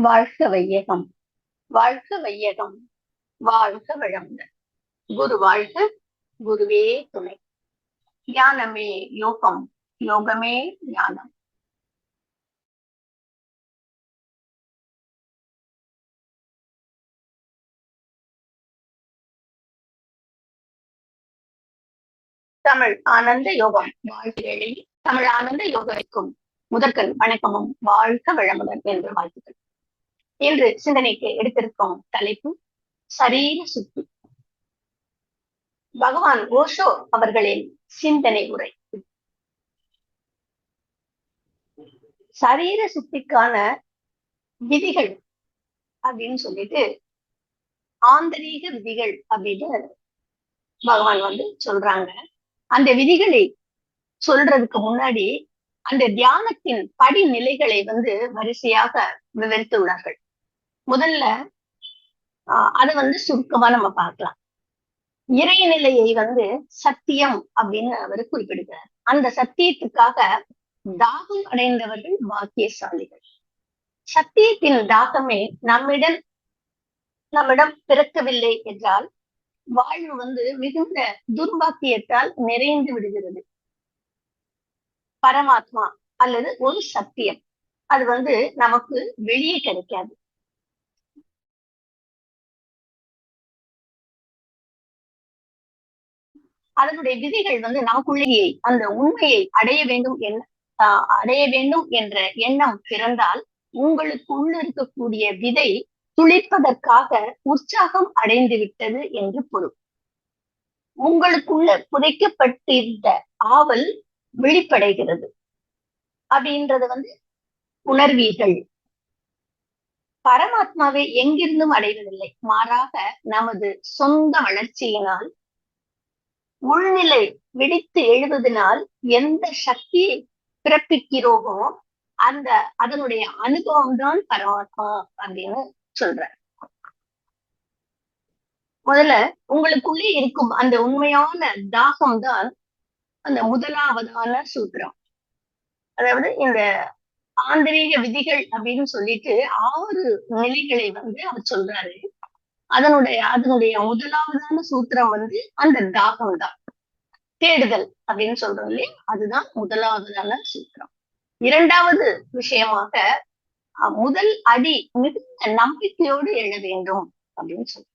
வாழ்க வையகம், வாழ்க வையகம், வாழ்க வளமுடன். குரு வாழ்க, குருவே துணை. ஞானமே யோகம், யோகமே ஞானம். தமிழ் ஆனந்த யோகம் வாழ்க்கையை தமிழ் ஆனந்த யோகத்திற்கும் முதற்கண் வணக்கமும் வாழ்க வளமுடன் என்று வாழ்த்துக்கள். இன்று சிந்தனைக்கு எடுத்திருக்கும் தலைப்பு சரீர சுத்தி. பகவான் ஓஷோ அவர்களின் சிந்தனை உரை. சரீர சுத்திக்கான விதிகள் அப்படின்னு சொல்லிட்டு ஆந்தரீக விதிகள் அப்படின்னு பகவான் சொல்றாங்க. அந்த விதிகளை சொல்றதுக்கு முன்னாடி அந்த தியானத்தின் படிநிலைகளை வரிசையாக விவரித்துள்ளார்கள். முதல்ல அதை சுருக்கமா நம்ம பார்க்கலாம். இறைநிலையை சத்தியம் அப்படின்னு அவர் குறிப்பிடுகிறார். அந்த சத்தியத்துக்காக தாகம் அடைந்தவர்கள் பாக்கியசாலிகள். சத்தியத்தின் தாகமே நம்மிடம் பிறக்கவில்லை என்றால் வாழ்வு மிகுந்த துர்பாக்கியத்தால் நிறைந்து விடுகிறது. பரமாத்மா அல்லது ஒரு சத்தியம் அது நமக்கு வெளியே கிடைக்காது. அதனுடைய விதிகள் நமக்குள்ளேயே அந்த உண்மையை அடைய வேண்டும் என்ற எண்ணம் பிறந்தால் உங்களுக்கு உள்ள இருக்கக்கூடிய விதை துளிர்ப்பதற்காக உற்சாகம் அடைந்து விட்டது என்று பொருள். உங்களுக்குள்ள புதைக்கப்பட்டிருந்த ஆவல் விழிப்படைகிறது அப்படின்றத உணர்வீர்கள். பரமாத்மாவை எங்கிருந்தும் அடைவதில்லை, மாறாக நமது சொந்த வளர்ச்சியினால் உள்நிலை விழித்து எழுவதனால் எந்த சக்தியை பிறப்பிக்கிறோமோ அதனுடைய அனுபவம் தான் பரமாத்மா அப்படின்னு சொல்ற. முதல்ல உங்களுக்குள்ளே இருக்கும் அந்த உண்மையான தாகம் தான் அந்த முதலாவதான சூத்திரம். அதாவது இந்த ஆந்தரீக விதிகள் அப்படின்னு சொல்லிட்டு 6 நிலைகளை அவர் சொல்றாரு. அதனுடைய முதலாவதான சூத்திரம் அந்த தாகம் தான், தேடுதல் அப்படின்னு சொல்றோம் இல்லையா, அதுதான் முதலாவதான சூத்திரம். இரண்டாவது விஷயமாக முதல் அடி மிகுந்த நம்பிக்கையோடு எழ வேண்டும் அப்படின்னு சொல்றோம்.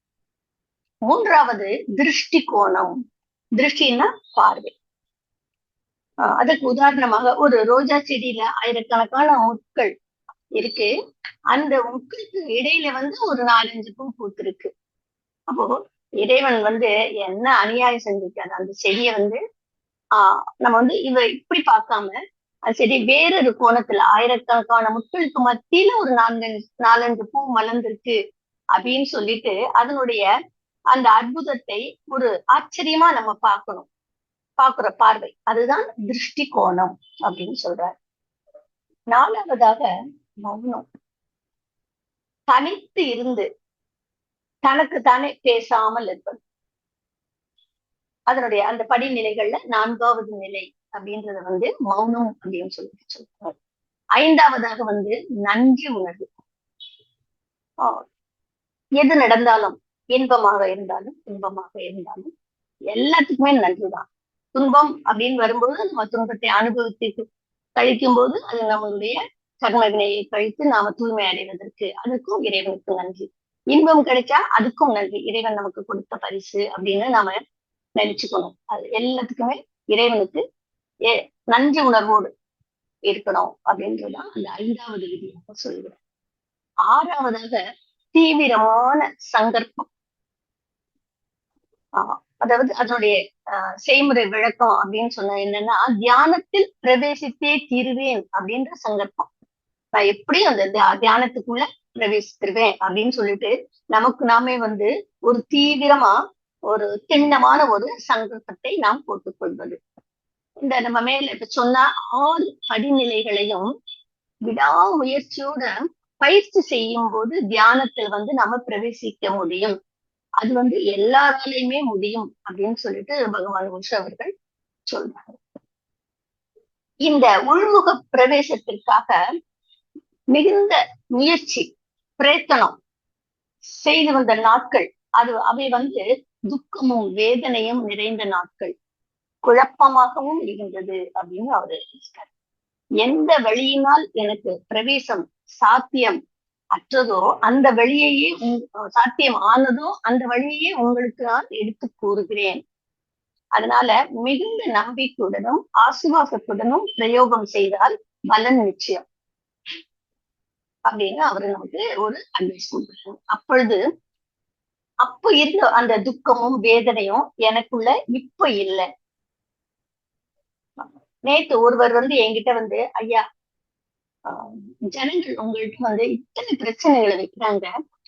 மூன்றாவது திருஷ்டி கோணம். திருஷ்டின்னா பார்வை. அதுக்கு உதாரணமாக ஒரு ரோஜா செடியில ஆயிரக்கணக்கான முட்கள் இருக்கு. அந்த முட்களுக்கு இடையில ஒரு 4-5 பூ பூத்திருக்கு. அப்போ இறைவன் என்ன அநியாயம் செஞ்சிருக்காரு, அந்த செடியை நம்ம இவ இப்படி பார்க்காம அந்த செடி வேறொரு கோணத்துல ஆயிரக்கணக்கான முட்களுக்கு மத்தியில ஒரு 4-5 பூ மலர்ந்திருக்கு அப்படின்னு சொல்லிட்டு அதனுடைய அந்த அற்புதத்தை ஒரு ஆச்சரியமா நம்ம பாக்குற பார்வை, அதுதான் திருஷ்டி கோணம் அப்படின்னு சொல்றாரு. நாலாவதாக மௌனம். தனித்து இருந்து தனக்கு தானே பேசாமல் இருப்பது. அதனுடைய அந்த படிநிலைகள்ல 4வது நிலை அப்படின்றத மௌனம் அப்படின்னு சொல்லிட்டு சொல்றாரு. ஐந்தாவதாக நன்றி உணர்வு. எது நடந்தாலும் இன்பமாக இருந்தாலும் துன்பமாக இருந்தாலும் எல்லாத்துக்குமே நன்றிதான். துன்பம் அப்படின்னு வரும்போது நம்ம துன்பத்தை அனுபவித்து கழிக்கும் போது அது நம்மளுடைய கர்ம வினையை கழித்து நாம தூய்மை அடைவதற்கு அதுக்கும் இறைவனுக்கு நன்றி. இன்பம் கிடைச்சா அதுக்கும் நன்றி, இறைவன் நமக்கு கொடுத்த பரிசு அப்படின்னு நாம நினைச்சுக்கணும். அது எல்லாத்துக்குமே இறைவனுக்கு நன்றி உணர்வோடு இருக்கணும் அப்படின்றதுதான் அந்த 5வது விதியாக சொல்கிறேன். 6வதாக தீவிரமான சங்கற்பம். அதாவது அதனுடைய செய்முறை விளக்கம் அப்படின்னு சொன்ன என்னன்னா, தியானத்தில் பிரவேசித்தே தீருவேன் அப்படின்ற சங்கற்பம். நான் எப்படி அந்த தியானத்துக்குள்ள பிரவேசித்திருவேன் அப்படின்னு சொல்லிட்டு நமக்கு நாமே ஒரு தீவிரமா ஒரு திண்ணமான ஒரு சங்கல்பத்தை நாம் போட்டுக்கொள்வது. இந்த நம்ம மேல இப்ப சொன்ன 6 படிநிலைகளையும் விடாமுயற்சியோட பயிற்சி செய்யும் போது தியானத்தில் நம்ம பிரவேசிக்க முடியும். அது எல்லாராலையுமே முடியும் அப்படின்னு சொல்லிட்டு பகவான் ஓஷோ அவர்கள் சொல்றாங்க. இந்த உள்முக பிரவேசத்திற்காக மிகுந்த முயற்சி பிரயத்தனம் செய்து வந்த நாட்கள் அவை துக்கமும் வேதனையும் நிறைந்த நாட்கள், குழப்பமாகவும் இருந்தது அப்படின்னு அவரு எந்த வழியினால் எனக்கு பிரவேசம் சாத்தியம் அற்றதோ அந்த வழியையே சாத்தியம் ஆனதோ அந்த வழியையே உங்களுக்கு நான் எடுத்து கூறுகிறேன். அதனால மிகுந்த நம்பிக்கையுடனும் ஆசுவாசத்துடனும் பிரயோகம் செய்தால் பலன் நிச்சயம் அப்படின்னு அவரு நமக்கு ஒரு அட்வைஸ் கொடுக்குறாங்க. அப்ப இருந்த அந்த துக்கமும் வேதனையும் எனக்குள்ள இப்ப இல்லை. நேத்து ஒருவர் என்கிட்ட ஐயா, ஜனங்கள் உங்கள்கிட்ட இத்தனை பிரச்சனைகளை வைக்கிறாங்க,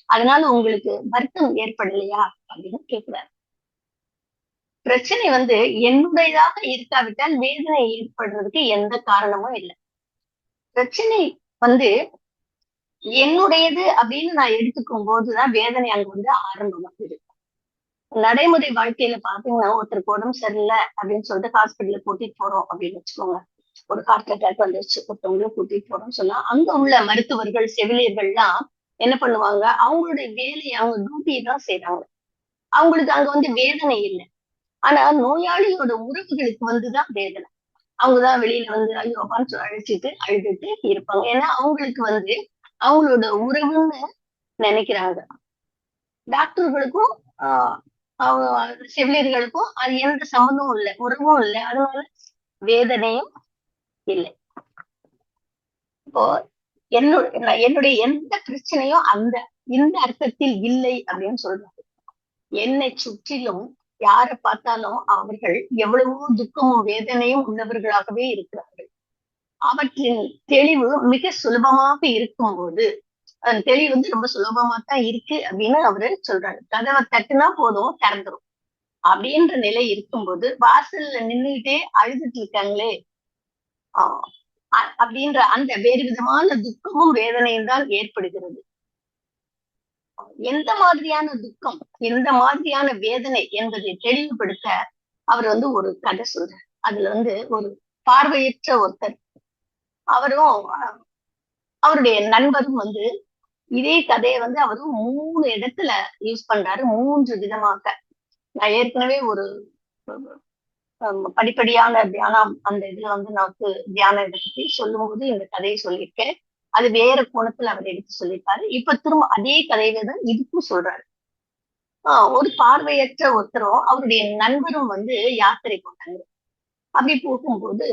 அதனால உங்களுக்கு வருத்தம் ஏற்படலையா அப்படின்னு கேட்கிறாரு. பிரச்சனை என்னுடையதாக இருக்காவிட்டால் வேதனை ஏற்படுறதுக்கு எந்த காரணமும் இல்லை. பிரச்சனை என்னுடையது அப்படின்னு நான் எடுத்துக்கும் போதுதான் வேதனை அங்க ஆரம்பமாகுது. நடைமுறை வாழ்க்கையில பாத்தீங்கன்னா, ஒருத்தருக்கு உடம்பு சரியில்லை அப்படின்னு சொல்லிட்டு ஹாஸ்பிட்டல்ல கூட்டிட்டு போறோம் அப்படின்னு வச்சுக்கோங்க. ஒரு ஹார்ட் அட்டாக் வந்துருச்சு, ஒருத்தவங்கள கூட்டிட்டு போறோம்னு சொன்னா அங்க உள்ள மருத்துவர்கள் செவிலியர்கள்லாம் என்ன பண்ணுவாங்க, அவங்களுடைய வேலையை அவங்க டியூட்டியை தான் செய்யறாங்க. அவங்களுக்கு அங்க வேதனை இல்லை. ஆனா நோயாளியோட உறவுகளுக்கு தான் வேதனை. அவங்கதான் வெளியில ஐயோ அப்பான்னு அழைச்சிட்டு அழுதுட்டு இருப்பாங்க. ஏன்னா அவங்களுக்கு அவங்களோட உறவுன்னு நினைக்கிறாங்க. டாக்டர்களுக்கும் செவிலியர்களுக்கும் அது எந்த சம்மந்தமும் இல்லை, உறவும் இல்லை. அதனால வேதனையும் இல்லை. இப்போ என்னுடைய எந்த பிரச்சனையும் இந்த அர்த்தத்தில் இல்லை அப்படின்னு சொல்றாங்க. என்னை சுற்றிலும் யாரை பார்த்தாலும் அவர்கள் எவ்வளவோ துக்கமும் வேதனையும் உள்ளவர்களாகவே இருக்கிறார்கள். அவற்றின் தெளிவு மிக சுலபமாக இருக்கும்போது, அந்த தெளிவு ரொம்ப சுலபமா தான் இருக்கு அப்படின்னு அவரு சொல்றாரு. கதவை தட்டுனா போதும் திறந்துரும் அப்படின்ற நிலை இருக்கும்போது, வாசல்ல நின்றுகிட்டே அழுதுட்டு இருக்காங்களே அப்படின்ற அந்த வேறு விதமான துக்கமும் வேதனையும் தான் ஏற்படுகிறது. எந்த மாதிரியான துக்கம், எந்த மாதிரியான வேதனை என்பதை தெளிவுபடுத்த அவர் ஒரு கதை சொல்றார். அதுல ஒரு பார்வையற்ற ஒருத்தர், அவரும் அவருடைய நண்பரும் இதே கதையை அவரும் 3 இடத்துல யூஸ் பண்றாரு, 3 விதமாக. நான் ஏற்கனவே ஒரு படிப்படியான தியானம் அந்த இதுல நமக்கு தியானம் இதை பத்தி சொல்லும் போது இந்த கதையை சொல்லியிருக்கேன். அது வேற கோணத்துல அவர் எடுத்து சொல்லியிருப்பாரு. இப்ப திரும்ப அதே கதையில தான் இதுக்கும் சொல்றாரு. ஒரு பார்வையற்ற ஒருத்தரும் அவருடைய நண்பரும் யாத்திரை போட்டாங்க. அப்படி போகும்போது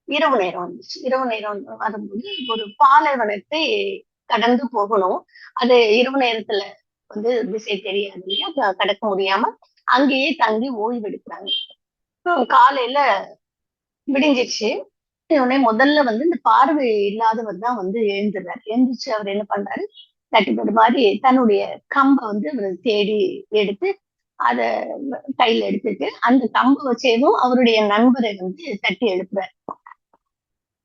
இரவு நேரம் வந்துச்சு. இரவு நேரம் வரும்போது ஒரு பாலைவனத்தை கடந்து போகணும். அது இரவு நேரத்துல திசை தெரியாது இல்லையா, கடக்க முடியாம அங்கேயே தங்கி ஓய்வு எடுக்கிறாங்க. காலையில விடிஞ்சிச்சு. முதல்ல இந்த பார்வை இல்லாதவர் தான் எழுந்துறாரு. எழுந்துச்சு அவர் என்ன பண்றாரு, தட்டுப்படு மாதிரி தன்னுடைய கம்பை அவர் தேடி எடுத்து அத கையில எடுத்துட்டு அந்த கம்பை வச்சேதும் அவருடைய நண்பரை தட்டி எழுப்புறாரு.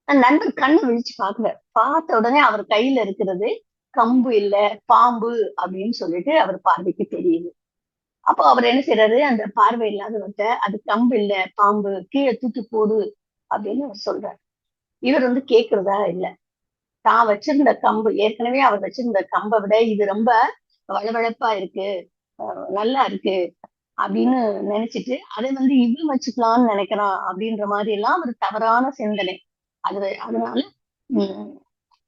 அந்த நண்பர் கண்ணு விழிச்சு பாக்குறாரு. பார்த்த உடனே அவர் கையில இருக்கிறது கம்பு இல்ல, பாம்பு அப்படின்னு சொல்லிட்டு அவர் பார்வைக்கு தெரியுது. அப்போ அவர் என்ன செய்யறாரு, அந்த பார்வை இல்லாதவர்கிட்ட அது கம்பு இல்ல பாம்பு, கீழே தூக்கி போடு அப்படின்னு அவர் சொல்றாரு. இவர் கேக்குறதா இல்ல. தான் வச்சிருந்த கம்பு, ஏற்கனவே அவர் வச்சிருந்த கம்பை விட இது ரொம்ப வளவளப்பா இருக்கு, நல்லா இருக்கு அப்படின்னு நினைச்சிட்டு அதை இவன் வச்சுக்கலாம்னு நினைக்கிறான் அப்படின்ற மாதிரி எல்லாம் ஒரு தவறான சிந்தனை. அதனால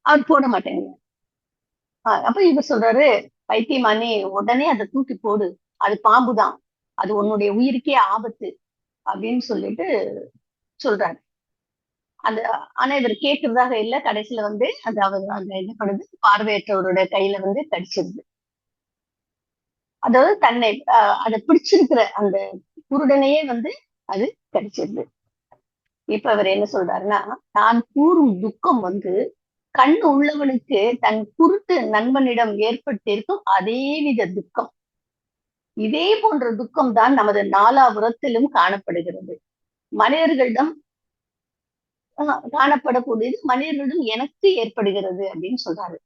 அவர் போட மாட்டேங்க. அப்ப இவர் சொல்றாரு, பைத்தியமானே உடனே அதை தூக்கி போடு, அது பாம்புதான், அது உன்னுடைய உயிருக்கே ஆபத்து அப்படின்னு சொல்லிட்டு சொல்றாரு. ஆனா இவர் கேட்கறதாக இல்ல. கடைசியில அது அவர் அந்த என்ன பண்ணுது, பார்வையற்றவருடைய கையில கடிச்சிருது. அதாவது தன்னை அதை பிடிச்சிருக்கிற அந்த குருடனையே அது கடிச்சிருது. இப்ப அவர் என்ன சொல்றாருன்னா, நான் கூறும் துக்கம் கண்ணு உள்ளவனுக்கு தன் குருட்டு நண்பனிடம் ஏற்பட்டிருக்கும் அதேவித துக்கம். இதே போன்ற துக்கம் தான் நமது நாலாபுரத்திலும் காணப்படுகிறது. மனிதர்களிடம் காணப்படக்கூடியது மனிதர்களிடம் எனக்கு ஏற்படுகிறது அப்படின்னு சொல்றாரு.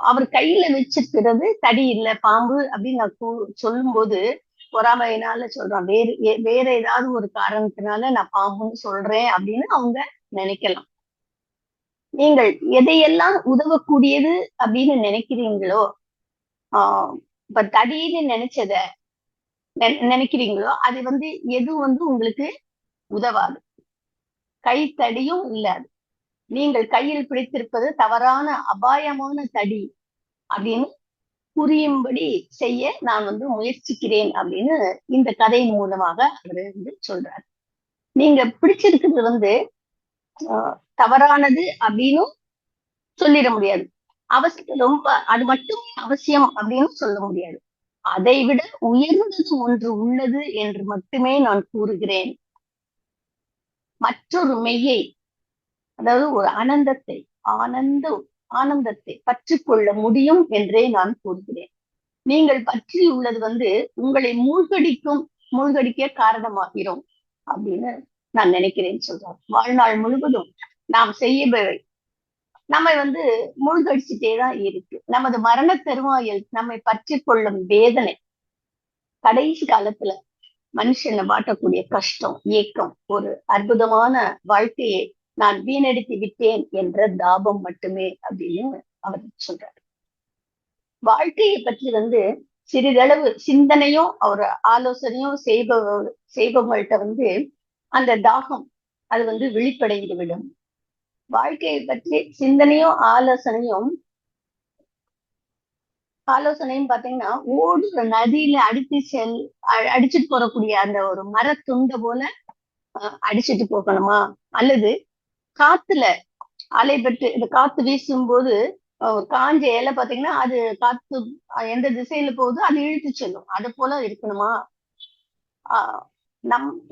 அவர் கையில வச்சிருக்கிறது தடி இல்ல பாம்பு அப்படின்னு நான் சொல்லும் போது பொறாமையினால சொல்றான். வேற ஏதாவது ஒரு காரணத்தினால நான் பாம்புன்னு சொல்றேன் அப்படின்னு அவங்க நினைக்கலாம். நீங்கள் எதையெல்லாம் உதவக்கூடியது அப்படின்னு நினைக்கிறீங்களோ, இப்ப தடின்னு நினைச்சத நினைக்கிறீங்களோ அது எது உங்களுக்கு உதவாது, கைத்தடியும் இல்லாது. நீங்கள் கையில் பிடித்திருப்பது தவறான அபாயமான தடி அப்படின்னு புரியும்படி செய்ய நான் முயற்சிக்கிறேன் அப்படின்னு இந்த கதையின் மூலமாக அவர் சொல்றாரு. நீங்க பிடிச்சிருக்கிறது தவறானது அப்படின்னு சொல்லிட முடியாது. அவசியம் ரொம்ப அது மட்டும் அவசியம் அப்படின்னு சொல்ல முடியாது. அதை விட உயர்ந்தது ஒன்று உள்ளது என்று மட்டுமே நான் கூறுகிறேன். மற்றொரு மெய்யை, அதாவது ஒரு ஆனந்தத்தை பற்றி கொள்ள முடியும் என்றே நான் கூறுகிறேன். நீங்கள் பற்றி உள்ளது உங்களை மூழ்கடிக்க காரணமாகிறோம் அப்படின்னு நான் நினைக்கிறேன் சொல்றார். வாழ்நாள் முழுவதும் நாம் செய்யவை நம்மை மூழ்கடிச்சுட்டேதான் இருக்கு. நமது மரண தருவாயில் நம்மை பற்றி கொள்ளும் வேதனை, கடைசி காலத்துல மனுஷனை வாட்டக்கூடிய கஷ்டம், ஏக்கம், ஒரு அற்புதமான வாழ்க்கையை நான் வீணடித்து விட்டேன் என்ற தாபம் மட்டுமே அப்படின்னு அவர் சொல்றாரு. வாழ்க்கையை பற்றி சிறிதளவு சிந்தனையும் அவர் ஆலோசனையும் செய்பவங்கள்ட்ட அந்த தாகம் அது விழிப்படைந்து விடும். வாழ்க்கையை பற்றி சிந்தனையும் ஆலோசனையும் பாத்தீங்கன்னா ஓடுற நதியில அடிச்சுட்டு போறக்கூடிய அந்த ஒரு மரத்துண்டை போல அடிச்சுட்டு போகணுமா, அல்லது காத்துல அலை பெற்று இந்த காத்து வீசும் போது காஞ்ச இலை பாத்தீங்கன்னா அது காத்து எந்த திசையில போகுதோ அது இழுத்து செல்லும், அது போல இருக்கணுமா?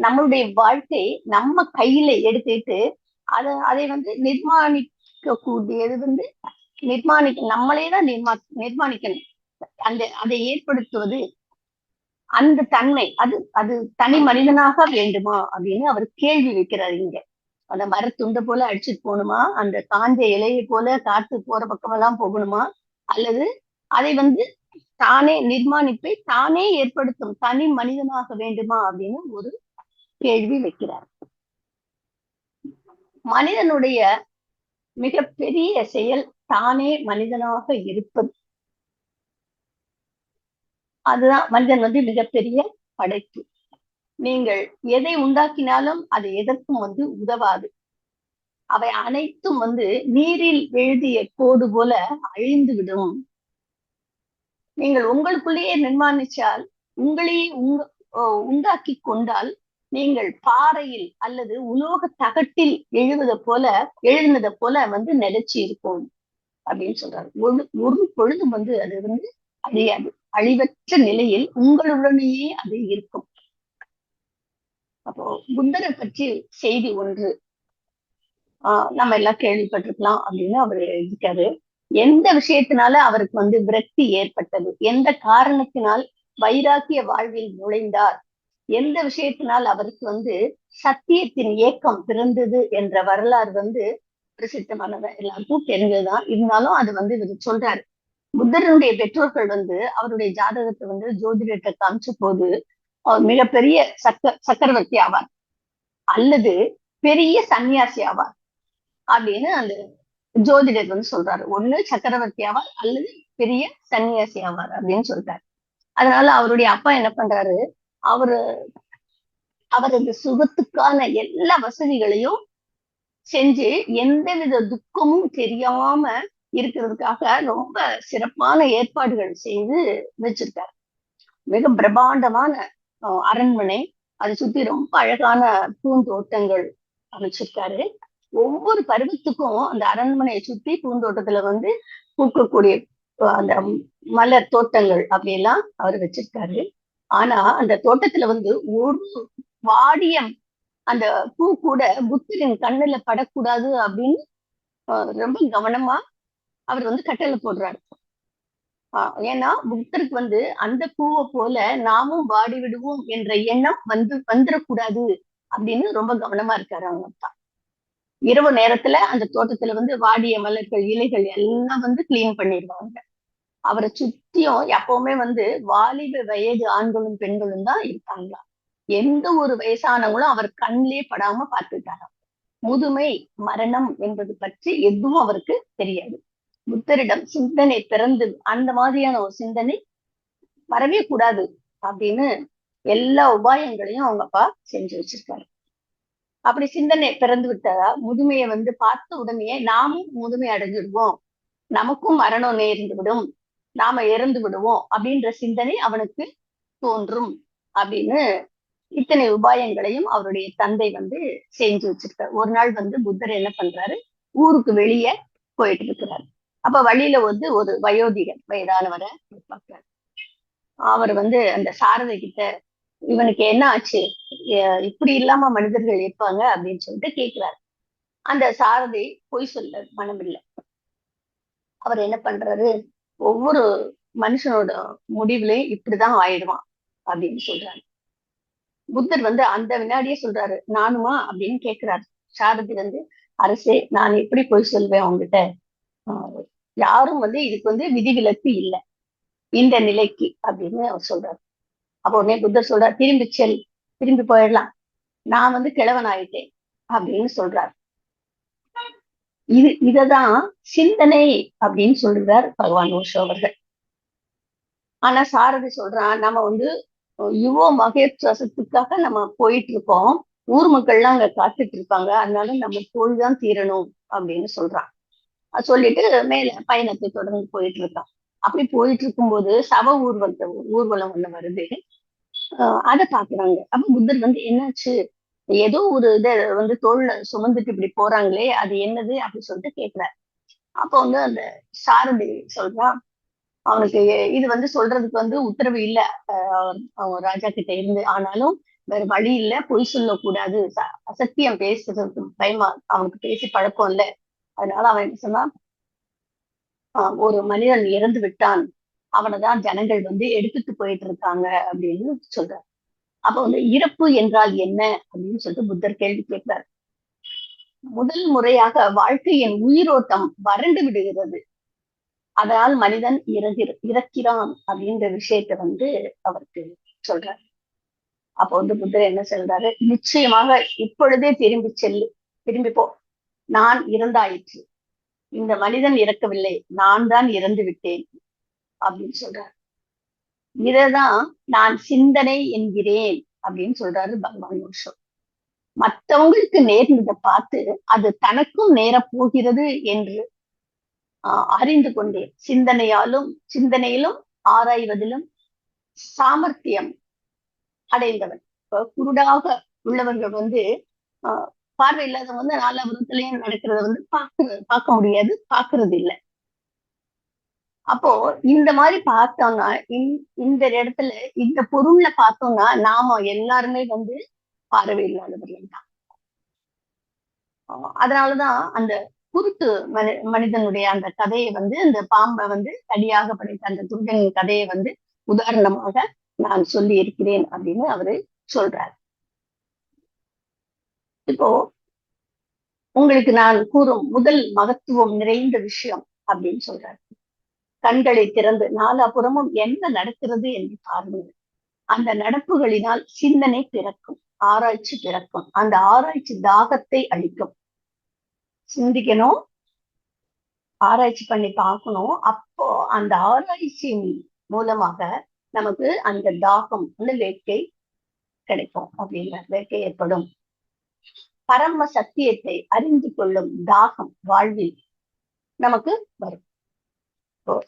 நம்மளுடைய வாழ்க்கை நம்ம கையில எடுத்துட்டு அதை நிர்மாணிக்க கூடியது நம்மளேதான் நிர்மாணிக்கணும். அதை ஏற்படுத்துவது அந்த தன்மை அது தனி மனிதனாக வேண்டுமா அப்படின்னு அவர் கேள்வி வைக்கிறார். இங்க அந்த மரத்துண்டை போல அடிச்சுட்டு போகணுமா, அந்த காஞ்ச இலையை போல காத்து போற பக்கமெல்லாம் போகணுமா, அல்லது அதை தானே நிர்மாணிப்பை தானே ஏற்படுத்தும் தனி மனிதனாக வேண்டுமா அப்படின்னு ஒரு கேள்வி வைக்கிறார். மனிதனுடைய மிகப்பெரிய செயல் தானே மனிதனாக இருப்பது. அதுதான் மனிதன் மிகப்பெரிய படைப்பு. நீங்கள் எதை உண்டாக்கினாலும் அது எதற்கும் உதவாது. அவை அனைத்தும் நீரில் எழுதிய கோடு போல அழிந்து விடும். நீங்கள் உங்களுக்குள்ளேயே நிர்மாணிச்சால், உங்களையே உண்டாக்கி கொண்டால், நீங்கள் பாறையில் அல்லது உலோக தகட்டில் எழுதினதை போல நிலைச்சு இருக்கும் அப்படின்னு சொல்றாரு. ஒரு பொழுதும் அது அழியாது. அழிவற்ற நிலையில் உங்களுடனேயே அது இருக்கும். அப்போ புத்தரை பற்றி செய்தி ஒன்று நம்ம எல்லாம் கேள்விப்பட்டிருக்கலாம் அப்படின்னு அவர் எழுதிட்டாரு. எந்த விஷயத்தினால அவருக்கு விரக்தி ஏற்பட்டது, எந்த காரணத்தினால் வைராக்கிய வாழ்வில் நுழைந்தார், எந்த விஷயத்தினால் அவருக்கு சத்தியத்தின் ஏக்கம் பிறந்தது என்ற வரலாறு பிரசித்தமானது, எல்லாருக்கும் தெரிஞ்சதுதான். இருந்தாலும் அது இவர் சொல்றாரு. புத்தருடைய பெற்றோர்கள் அவருடைய ஜாதகத்தை ஜோதிடத்தை காமிச்ச போது அவர் மிகப்பெரிய சக்கரவர்த்தி ஆவார் அல்லது பெரிய சன்னியாசி ஆவார் அப்படின்னு அந்த ஜோதிடர் சொல்றாரு. ஒண்ணு சக்கரவர்த்தி ஆவார் அல்லது பெரிய சன்னியாசி ஆவார் அப்படின்னு சொல்றாரு. அதனால அவருடைய அப்பா என்ன பண்றாரு, அவரது சுகத்துக்கான எல்லா வசதிகளையும் செஞ்சு எந்தவித துக்கமும் தெரியாம இருக்கிறதுக்காக ரொம்ப சிறப்பான ஏற்பாடுகள் செய்து வச்சிருக்காரு. மிக பிரம்மாண்டமான அரண்மனை, அதை சுத்தி ரொம்ப அழகான பூந்தோட்டங்கள் அமைச்சிருக்காரு. ஒவ்வொரு பருவத்துக்கும் அந்த அரண்மனையை சுத்தி பூந்தோட்டத்துல பூக்கக்கூடிய அந்த மலர் தோட்டங்கள் அப்படியெல்லாம் அவர் வச்சிருக்காரு. ஆனா அந்த தோட்டத்துல ஒரு வாடிய அந்த பூ கூட புத்தரின் கண்ணுல படக்கூடாது அப்படின்னு ரொம்ப கவனமா அவர் கட்டளை போடுறாரு. ஏன்னா புத்தருக்கு அந்த பூவை போல நாமும் வாடி விடுவோம் என்ற எண்ணம் வந்துடக்கூடாது அப்படின்னு ரொம்ப கவனமா இருக்காரு அவங்க அப்பா. இரவு நேரத்துல அந்த தோட்டத்துல வாடிய மலர்கள் இலைகள் எல்லாம் கிளீன் பண்ணிடுவாங்க. அவரை சுத்தியும் எப்பவுமே வாலிப வயது ஆண்களும் பெண்களும் தான் இருக்காங்களா. எந்த ஒரு வயசானவங்களும் அவர் கண்ணிலே படாம பார்த்துட்டாராம். முதுமை, மரணம் என்பது பற்றி எதுவும் அவருக்கு தெரியாது. புத்தரிடம் சிந்தனை பிறந்து அந்த மாதிரியான ஒரு சிந்தனை வரவே கூடாது அப்படின்னு எல்லா உபாயங்களையும் அவங்க அப்பா செஞ்சு வச்சிருக்காரு. அப்படி சிந்தனை பிறந்து விட்டதா முதுமையை பார்த்த உடனே நாமும் முதுமை அடைஞ்சிடுவோம், நமக்கும் மரணம் நேர்ந்து விடும், நாம இறந்து விடுவோம் அப்படின்ற சிந்தனை அவனுக்கு தோன்றும் அப்படின்னு இத்தனை உபாயங்களையும் அவருடைய தந்தை செஞ்சு வச்சிருக்காரு. ஒரு நாள் புத்தர் என்ன பண்றாரு, ஊருக்கு வெளியே போயிட்டு இருக்கிறாரு. அப்ப வழியில ஒரு வயோதிகர் வயதானவரை பார்க்கிறார். அவர் அந்த சாரதை கிட்ட இவனுக்கு என்ன ஆச்சு, இப்படி இல்லாம மனிதர்கள் இருப்பாங்க அப்படின்னு சொல்லிட்டு கேட்கிறாரு. அந்த சாரதி பொய் சொல்ல மனமில்லை. அவர் என்ன பண்றாரு, ஒவ்வொரு மனுஷனோட முடிவுலயும் இப்படிதான் ஆயிடுவான் அப்படின்னு சொல்றாரு. புத்தர் அந்த வினாடியே சொல்றாரு, நானுமா அப்படின்னு கேட்கிறாரு. சாரதி அரசே, நான் எப்படி பொய் சொல்வேன் உங்ககிட்ட, யாரும் இதுக்கு விதிவிலக்கு இல்லை இந்த நிலைக்கு அப்படின்னு அவர் சொல்றாரு. அப்போ உடனே புத்தர் சொல்றாரு, திரும்பி செல், திரும்பி போயிடலாம், நான் கிழவன் ஆயிட்டேன் அப்படின்னு சொல்றாரு. இததான் சிந்தனை அப்படின்னு சொல்றார் பகவான் ஓஷோ அவர்கள். ஆனா சாரதி சொல்றான், நம்ம யுவ மகேஸ்வரத்துக்காக நம்ம போயிட்டு இருக்கோம், ஊர் மக்கள்லாம் அங்க காத்துட்டு இருப்பாங்க, அதனால நம்ம தோல்தான் தீரணும் அப்படின்னு சொல்றான். சொல்லிட்டு மேல பயணத்தை தொடர்ந்து போயிட்டு இருக்கான். அப்படி போயிட்டு இருக்கும்போது ஊர்வலம் ஒண்ணு வருது. அதை பாக்குறாங்க. அப்ப புத்தர் என்னாச்சு, ஏதோ ஒரு இதை தோல்ல சுமந்துட்டு இப்படி போறாங்களே, அது என்னது அப்படின்னு சொல்லிட்டு கேட்கிறாரு. அப்ப அந்த சாரதி சொல்றான், அவனுக்கு இது சொல்றதுக்கு உத்தரவு இல்ல அவங்க ராஜா கிட்ட இருந்து, ஆனாலும் வேற வழி இல்ல, பொய் சொல்லக்கூடாது, அசத்தியம் பேசுறது பயமா, அவனுக்கு பேசி பழக்கம் இல்ல, அதனால அவன் என்ன சொன்னான், ஒரு மனிதன் இறந்து விட்டான், அவனைதான் ஜனங்கள் எடுத்துட்டு போயிட்டு இருக்காங்க அப்படின்னு சொல்றாரு. அப்ப இறப்பு என்றால் என்ன அப்படின்னு சொல்லிட்டு புத்தர் கேள்வி கேட்கிறார். முதல் முறையாக வாழ்க்கையின் உயிரோட்டம் வறண்டு விடுகிறது, அதனால் மனிதன் இறக்கிறான் அப்படின்ற விஷயத்த அவருக்கு சொல்றாரு. அப்ப புத்தர் என்ன சொல்றாரு, நிச்சயமாக இப்பொழுதே திரும்பி செல்லு, திரும்பி போ, நான் இறந்தாயிற்று, இந்த மனிதன் இறக்கவில்லை, நான் தான் இறந்து விட்டேன் அப்படின்னு சொல்றாரு. இததான் நான் சிந்தனை என்கிறேன் அப்படின்னு சொல்றாரு பகவான் ஓஷோ. மற்றவங்களுக்கு நேர்ந்ததை பார்த்து அது தனக்கும் நேர போகிறது என்று அறிந்து கொண்டேன், சிந்தனையிலும் ஆராய்வதிலும் சாமர்த்தியம் அடைந்தவன். குருடாக உள்ளவர்கள் பார்வை இல்லாதவங்க நாலாபுரத்திலையும் நடக்கிறத பார்க்க முடியாது, பார்க்கறது இல்லை. அப்போ இந்த மாதிரி பார்த்தோம்னா, இந்த இடத்துல இந்த பொருள்ல பார்த்தோம்னா நாம எல்லாருமே பார்வை இல்லாதவர்கள் தான். அதனாலதான் அந்த குருட்டு மனிதனுடைய அந்த கதையை அந்த பாம்பை தடியாக படைத்த அந்த துர்கனின் கதையை உதாரணமாக நான் சொல்லி இருக்கிறேன் அப்படின்னு அவரு சொல்றாரு. இப்போ உங்களுக்கு நான் கூறும் முதல் மகத்துவம் நிறைந்த விஷயம் அப்படின்னு சொல்றாரு, கண்களை திறந்து நாலாபுறமும் என்ன நடக்கிறது என்று பாருங்கள், அந்த நடப்புகளினால் சிந்தனை பிறக்கும், ஆராய்ச்சி பிறக்கும், அந்த ஆராய்ச்சி தாகத்தை அளிக்கும். சிந்திக்கணும், ஆராய்ச்சி பண்ணி பார்க்கணும், அப்போ அந்த ஆராய்ச்சியின் மூலமாக நமக்கு அந்த தாகம் வேட்கை கிடைக்கும் அப்படிங்கிற வேட்கை ஏற்படும். பரம சத்தியத்தை அறிந்து கொள்ளும் தாகம் வாழ்வில் நமக்கு வரும்.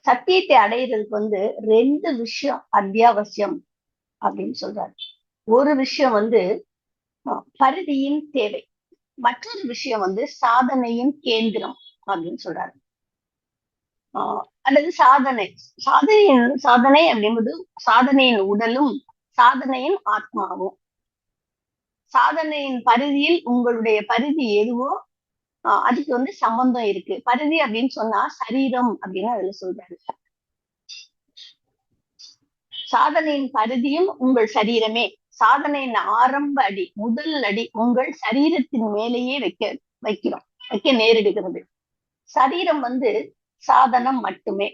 சத்தியத்தை அடையிறதுக்கு 2 விஷயம் அத்தியாவசியம் அப்படின்னு சொல்றாரு. ஒரு விஷயம் பரிதியின் தேவை, மற்றொரு விஷயம் சாதனையின் கேந்திரம் அப்படின்னு சொல்றாரு. அல்லது சாதனை அப்படின்பது சாதனையின் உடலும் சாதனையின் ஆத்மாவும். சாதனையின் பரிதியில் உங்களுடைய பரிதி எதுவோ அதுக்கு சம்பந்தம் இருக்கு. பரிதி அப்படின்னு சொன்னா சரீரம் அப்படின்னு அதுல சொல்றாரு. சாதனையின் பரிதியும் உங்கள் சரீரமே. சாதனையின் ஆரம்ப அடி, முதல் அடி உங்கள் சரீரத்தின் மேலேயே வைக்க நேரிடுகிறது. சரீரம் சாதனம் மட்டுமே.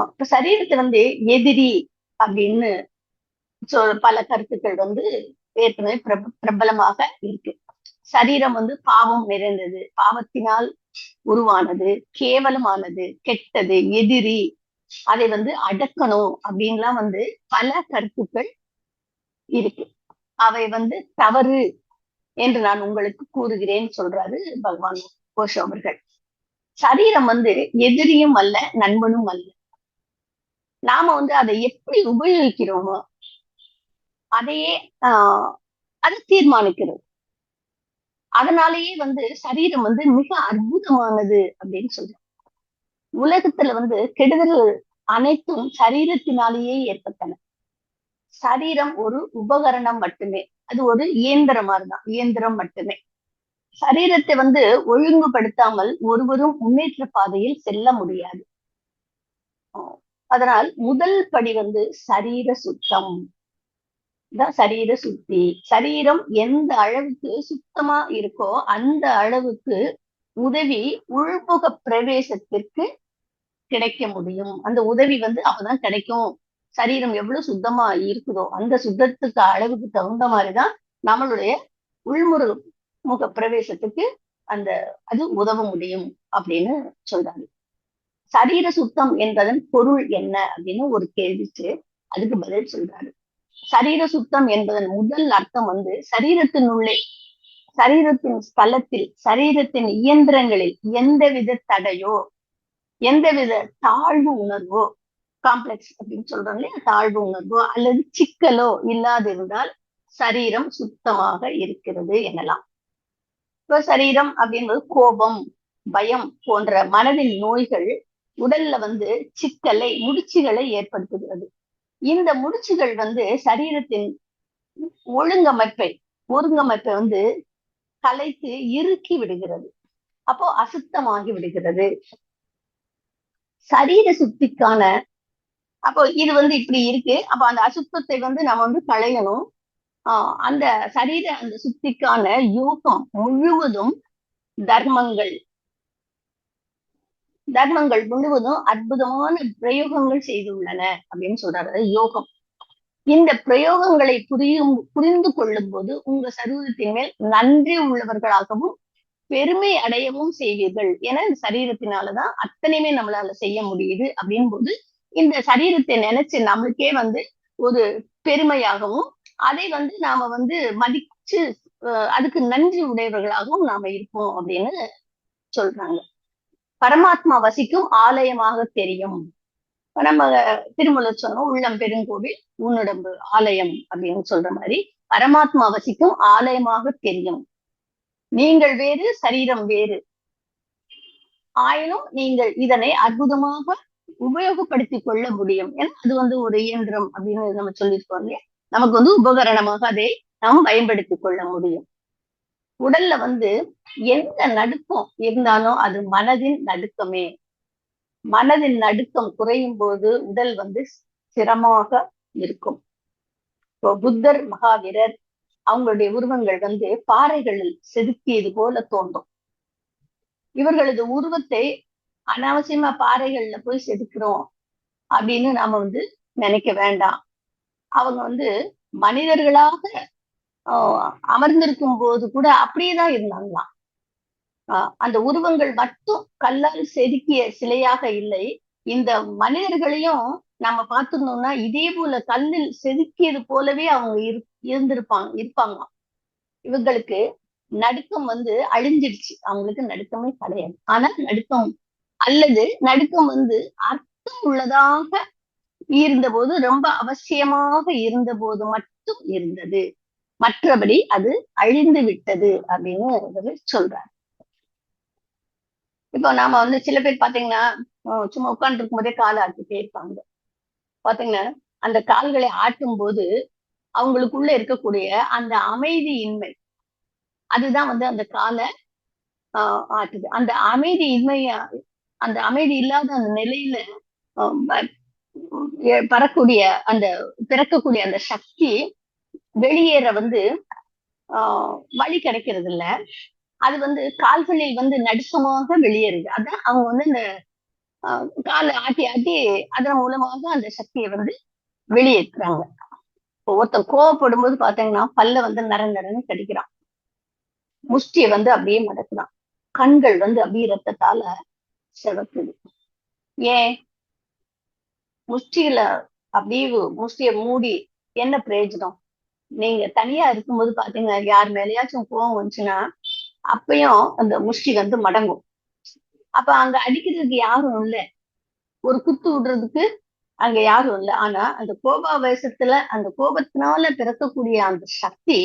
இப்ப சரீரத்தை எதிரி அப்படின்னு பல கருத்துக்கள் ஏற்கனவே பிரபலமாக இருக்கு. சரீரம் வந்து பாவம் நிறைந்தது, பாவத்தினால் உருவானது, கேவலமானது, கெட்டது, எதிரி, அதை வந்து அடக்கணும் அப்படின்லாம் வந்து பல கருத்துக்கள் இருக்கு. அவை வந்து தவறு என்று நான் உங்களுக்கு கூறுகிறேன் சொல்றாரு பகவான் ஓஷோ அவர்கள். சரீரம் வந்து எதிரியும் அல்ல, நண்பனும் அல்ல. நாம வந்து அதை எப்படி உபயோகிக்கிறோமோ அதையே அது தீர்மானிக்கிறது. அதனாலேயே வந்து சரீரம் வந்து மிக அற்புதமானது அப்படின்னு சொல்றோம். உலகத்துல வந்து கெடுதல்கள் அனைத்தும் சரீரத்தினாலேயே ஏற்பட்டன. சரீரம் ஒரு உபகரணம் மட்டுமே. அது ஒரு இயந்திரம் மாதிரிதான், இயந்திரம் மட்டுமே. சரீரத்தை வந்து ஒழுங்குபடுத்தாமல் ஒருவரும் முன்னேற்ற பாதையில் செல்ல முடியாது. அதனால் முதல் படி வந்து சரீர சுத்தம் தான், சரீர சுத்தி. சரீரம் எந்த அளவுக்கு சுத்தமா இருக்கோ அந்த அளவுக்கு உதவி உள்முக பிரவேசத்திற்கு கிடைக்க முடியும். அந்த உதவி வந்து அப்பதான் கிடைக்கும். சரீரம் எவ்வளவு சுத்தமா இருக்குதோ அந்த சுத்தத்துக்கு அளவுக்கு தகுந்த மாதிரிதான் நம்மளுடைய உள்முக முக பிரவேசத்துக்கு அந்த அது உதவ முடியும் அப்படின்னு சொல்றாங்க. சரீர சுத்தம் என்பதன் பொருள் என்ன அப்படின்னு ஒரு கேள்விக்கு அதுக்கு பதில் சொல்றாரு. சரீர சுத்தம் என்பதன் முதல் அர்த்தம் வந்து சரீரத்தினுள்ளே, சரீரத்தின் ஸ்தலத்தில், சரீரத்தின் இயந்திரங்களில் எந்தவித தடையோ, எந்தவித தாழ்வு உணர்வோ, காம்ப்ளெக்ஸ் அப்படின்னு சொல்றோம் இல்லையா, தாழ்வு உணர்வோ அல்லது சிக்கலோ இல்லாதிருந்தால் சரீரம் சுத்தமாக இருக்கிறது எனலாம். இப்ப சரீரம் அப்படின்றது கோபம், பயம் போன்ற மனதின் நோய்கள் உடல்ல வந்து சிக்கலை, முடிச்சுகளை ஏற்படுத்துகிறது. இந்த முடிச்சுகள் வந்து சரீரத்தின் ஒழுங்கமைப்பை, ஒருங்கமைப்பை வந்து கலைத்து இறுக்கி விடுகிறது. அப்போ அசுத்தமாகி விடுகிறது. சரீர சுத்திக்கான அப்போ இது வந்து இப்படி இருக்கு. அப்ப அந்த அசுத்தத்தை வந்து நம்ம வந்து களையணும். அந்த சரீர அந்த சுத்திக்கான யோகம் முழுவதும் தர்மங்கள், தர்மங்கள் முழுவதும் அற்புதமான பிரயோகங்கள் செய்துள்ளன அப்படின்னு சொல்றாரு யோகம். இந்த பிரயோகங்களை புரிந்து கொள்ளும் போது உங்க சரீரத்தின் மேல் நன்றி உள்ளவர்களாகவும் பெருமை அடையவும் செய்வீர்கள். ஏன்னா இந்த சரீரத்தினாலதான் அத்தனையுமே நம்மளால செய்ய முடியுது அப்படின் போது இந்த சரீரத்தை நினைச்சு நம்மளுக்கே வந்து ஒரு பெருமையாகவும் அதை வந்து நாம வந்து மதிச்சு அதுக்கு நன்றி உடையவர்களாகவும் நாம இருப்போம் அப்படின்னு சொல்றாங்க. பரமாத்மா வசிக்கும் ஆலயமாக தெரியும். நம்ம திருமூலர் சொன்னோம், உள்ளம் பெருங்கோவில் உன்னுடம்பு ஆலயம் அப்படின்னு சொல்ற மாதிரி பரமாத்மா வசிக்கும் ஆலயமாக தெரியும். நீங்கள் வேறு, சரீரம் வேறு ஆயினும் நீங்கள் இதனை அற்புதமாக உபயோகப்படுத்திக் கொள்ள முடியும். ஏன்னா அது வந்து ஒரு இயந்திரம் அப்படின்னு நம்ம சொல்லியிருக்கோம் இல்லையா, நமக்கு வந்து உபகரணமாக அதை நாம் பயன்படுத்திக் கொள்ள முடியும். உடல்ல வந்து எந்த நடுக்கம் இருந்தாலும் அது மனதின் நடுக்கமே. மனதின் நடுக்கம் குறையும் போது உடல் வந்து சிரமமாக இருக்கும். இப்போ புத்தர், மகாவீரர் அவங்களுடைய உருவங்கள் வந்து பாறைகளில் செதுக்கியது போல தோன்றும். இவர்களது உருவத்தை அனாவசியமா பாறைகள்ல போய் செதுக்குறோம் அப்படின்னு நாம வந்து நினைக்க வேண்டாம். அவங்க வந்து மனிதர்களாக அமர்ந்திருக்கும் போது கூட அப்படியேதான் இருந்தாங்களாம். அந்த உருவங்கள் மட்டும் கல்லால் செதுக்கிய சிலையாக இல்லை. இந்த மனிதர்களையும் நம்ம பார்த்திருந்தோம்னா இதே போல கல்லில் செதுக்கியது போலவே அவங்க இருப்பாங்க. இவங்களுக்கு நடுக்கம் வந்து அழிஞ்சிடுச்சு, அவங்களுக்கு நடுக்கமே கிடையாது. ஆனா நடுக்கம் அல்லது நடுக்கம் வந்து அர்த்தம் உள்ளதாக இருந்தபோது, ரொம்ப அவசியமாக இருந்த போது மட்டும் இருந்தது. மற்றபடி அது அழிந்து விட்டது அப்படின்னு சொல்றாரு. இப்போ நாம வந்து சில பேர் பாத்தீங்கன்னா சும்மா உட்கார்ந்து இருக்கும் போதே காலை ஆட்டிட்டே இருப்பாங்க. பாத்தீங்கன்னா அந்த கால்களை ஆட்டும் போது அவங்களுக்குள்ள இருக்கக்கூடிய அந்த அமைதியின்மை அதுதான் வந்து அந்த காலை ஆட்டுது. அந்த அமைதியின்மையா, அந்த அமைதி இல்லாத அந்த நிலையில பறக்கூடிய அந்த பிறக்கக்கூடிய அந்த சக்தி வெளியேற வந்து வழி கிடைக்கிறது இல்ல. அது வந்து கால்களில் வந்து நடுக்கமாக வெளியேறுது. அதான் அவங்க வந்து இந்த காலை ஆட்டி ஆட்டி அதன் மூலமாக அந்த சக்தியை வந்து வெளியேற்றுறாங்க. ஒருத்தன் கோவப்படும் போது பாத்தீங்கன்னா பல்ல வந்து நர நரன்னு கடிக்கிறான். முஷ்டியை வந்து அப்படியே மடக்குறான். கண்கள் வந்து அப்படியே ரத்தத்தால சிவக்குது. ஏன்? முஷ்டியில அப்படியே முஷ்டிய மூடி என்ன பிரயோஜனம்? நீங்க தனியா இருக்கும்போது பாத்தீங்கன்னா, யார் மேலயாச்சும் கோவம் வந்துச்சுன்னா, அப்பயும் அந்த முஷ்டி வந்து மடங்கும். அப்ப அங்க அடிக்கிறதுக்கு யாரும் இல்ல. ஒரு குத்து விடுறதுக்கு அங்க யாரும் இல்ல. ஆனா அந்த கோபாவேசத்துல அந்த கோபத்தினால பிறக்கக்கூடிய அந்த சக்தி,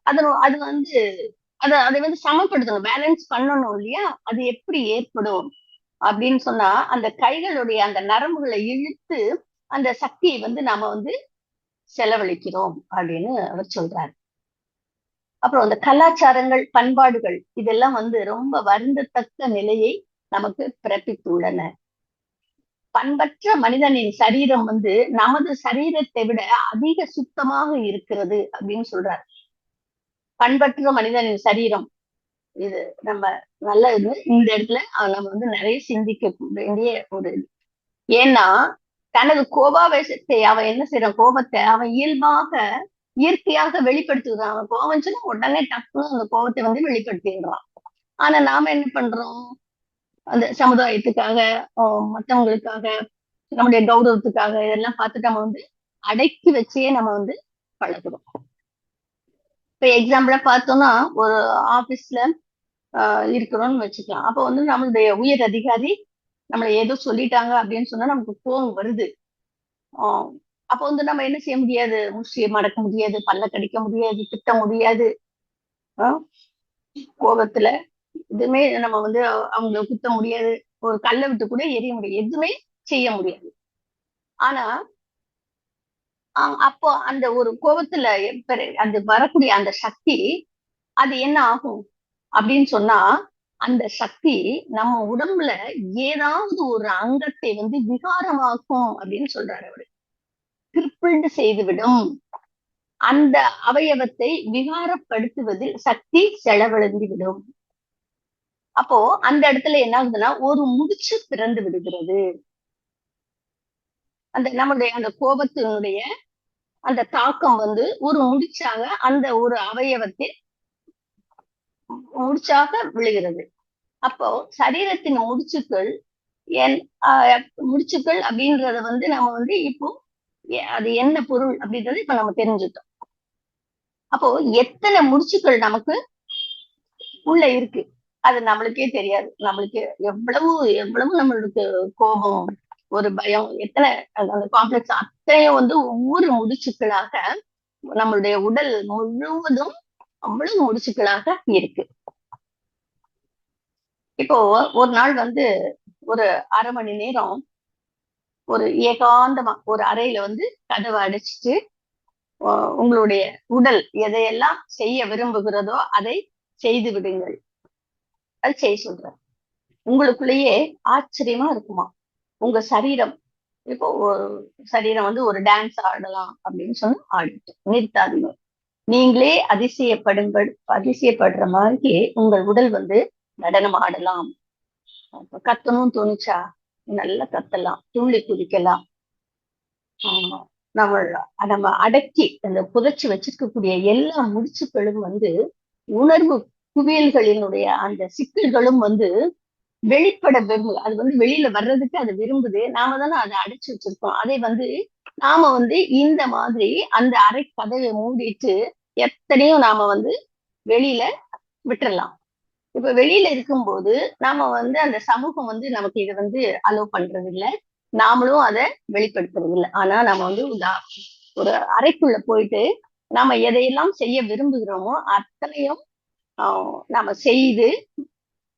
அது வந்து அதை வந்து சமப்படுத்தணும், பேலன்ஸ் பண்ணணும் இல்லையா? அது எப்படி ஏற்படும் அப்படின்னு சொன்னா, அந்த கைகளுடைய அந்த நரம்புகளை இழுத்து அந்த சக்தியை வந்து நாம வந்து செலவழிக்கிறோம் அப்படின்னு அவர் சொல்றாரு. அப்புறம் அந்த கலாச்சாரங்கள், பண்பாடுகள் இதெல்லாம் வந்து ரொம்ப வருந்தத்தக்க நிலையை நமக்கு பிறப்பித்துள்ளன. பண்பற்ற மனிதனின் சரீரம் வந்து நமது சரீரத்தை விட அதிக சுத்தமாக இருக்கிறது அப்படின்னு சொல்றாரு. பண்பற்ற மனிதனின் சரீரம் இது நம்ம நல்ல இது. இந்த இடத்துல நம்ம வந்து நிறைய சிந்திக்க வேண்டிய ஒரு, ஏன்னா தனது கோபாவேசத்தை அவன் என்ன செய்யறான், கோபத்தை அவன் இயற்கையாக வெளிப்படுத்துகிறான். அவன் கோபம் சொன்னா உடனே டக்குன்னு அந்த கோபத்தை வந்து வெளிப்படுத்திடுறான். ஆனா நாம என்ன பண்றோம், அந்த சமுதாயத்துக்காக, மத்தவங்களுக்காக, நம்முடைய கௌரவத்துக்காக இதெல்லாம் பார்த்துட்டு நம்ம வந்து அடக்கி வச்சே நம்ம வந்து பழகுறோம். இப்ப எக்ஸாம்பிளா பார்த்தோம்னா, ஒரு ஆபீஸ்ல இருக்கிறோம்னு வச்சுக்கலாம். அப்ப வந்து நம்மளுடைய உயர் அதிகாரி நம்மளை ஏதோ சொல்லிட்டாங்க அப்படின்னு சொன்னா நமக்கு கோபம் வருது. ஆஹ் அப்ப வந்து நம்ம என்ன செய்ய முடியாது, முஷ்டியை மடக்க முடியாது, பல்ல கடிக்க முடியாது, திட்ட முடியாது. கோபத்துல எதுவுமே நம்ம வந்து அவங்கள குத்த முடியாது, ஒரு கல்லை விட்டு கூட எரிய முடியாது, எதுவுமே செய்ய முடியாது. ஆனா அப்போ அந்த ஒரு கோபத்துல அந்த வரக்கூடிய அந்த சக்தி, அது என்ன ஆகும் அப்படின்னு சொன்னா, அந்த சக்தி நம்ம உடம்புல ஏதாவது ஒரு அங்கத்தை வந்து விகாரமாக்கும் அப்படின்னு சொல்றாரு அவரு. கிரிப்பிள்டு செய்துவிடும். அந்த அவயவத்தை விகாரப்படுத்துவதில் சக்தி செலவழிந்து விடும். அப்போ அந்த இடத்துல என்ன ஆகுதுன்னா, ஒரு முடிச்சு பிறந்து விடுகிறது. அந்த நம்முடைய அந்த கோபத்தினுடைய அந்த தாக்கம் வந்து ஒரு முடிச்சாக அந்த ஒரு அவயவத்தில் முடிச்சாக விழுகிறது. அப்போ சரீரத்தின் முடிச்சுக்கள் என் முடிச்சுக்கள் அப்படின்றத வந்து நம்ம வந்து இப்போ அது என்ன பொருள் அப்படின்றத இப்ப நம்ம தெரிஞ்சுட்டோம். அப்போ எத்தனை முடிச்சுக்கள் நமக்கு உள்ள இருக்கு அது நம்மளுக்கே தெரியாது. நம்மளுக்கு எவ்வளவு எவ்வளவு நம்மளுக்கு கோபம், ஒரு பயம், எத்தனை அந்த காம்ப்ளெக்ஸ் அத்தனையும் வந்து ஒவ்வொரு முடிச்சுக்களாக நம்மளுடைய உடல் முழுவதும் அவ்வளவு முடிச்சுக்களாக இருக்கு. இப்போ ஒரு நாள் வந்து ஒரு 1/2 மணி நேரம் ஒரு ஏகாந்தமா ஒரு அறையில வந்து கதவை அடைச்சிட்டு, உங்களுடைய உடல் எதையெல்லாம் செய்ய விரும்புகிறதோ அதை செய்து விடுங்கள். அது செய்ய சொல்றேன். உங்களுக்குள்ளேயே ஆச்சரியமா இருக்குமா, உங்க சரீரம் இப்போ ஒரு சரீரம் வந்து ஒரு டான்ஸ் ஆடலாம் அப்படின்னு சொன்னா ஆடிட்டு நிறுத்தாதீங்க. நீங்களே அதிசயப்படுற மாதிரி உங்கள் உடல் வந்து நடனம் ஆடலாம். கத்தணும் தோணுச்சா நல்லா கத்தலாம், துள்ளி குதிக்கலாம். ஆமா, நம்ம நம்ம அடக்கி அந்த புதைச்சி வச்சிருக்கக்கூடிய எல்லா முடிச்சுக்களும் வந்து உணர்வு குவியல்களினுடைய அந்த சிக்கல்களும் வந்து வெளிப்பட விரும்புது. அது வந்து வெளியில வர்றதுக்கு அது விரும்புது. நாம தானே அதை அடைச்சு வச்சிருக்கோம். அதை வந்து நாம வந்து இந்த மாதிரி அந்த அறை கதவை மூடிட்டு எத்தனையோ நாம வந்து வெளியில விட்டுறலாம். இப்ப வெளியில இருக்கும்போது நாம வந்து அந்த சமூகம் வந்து நமக்கு இதை வந்து அலோவ் பண்றது இல்லை, நாமளும் அதை வெளிப்படுத்துறது இல்லை. ஆனா நம்ம வந்து ஒரு அறைக்குள்ள போயிட்டு நாம எதையெல்லாம் செய்ய விரும்புகிறோமோ அத்தனையும் நாம செய்து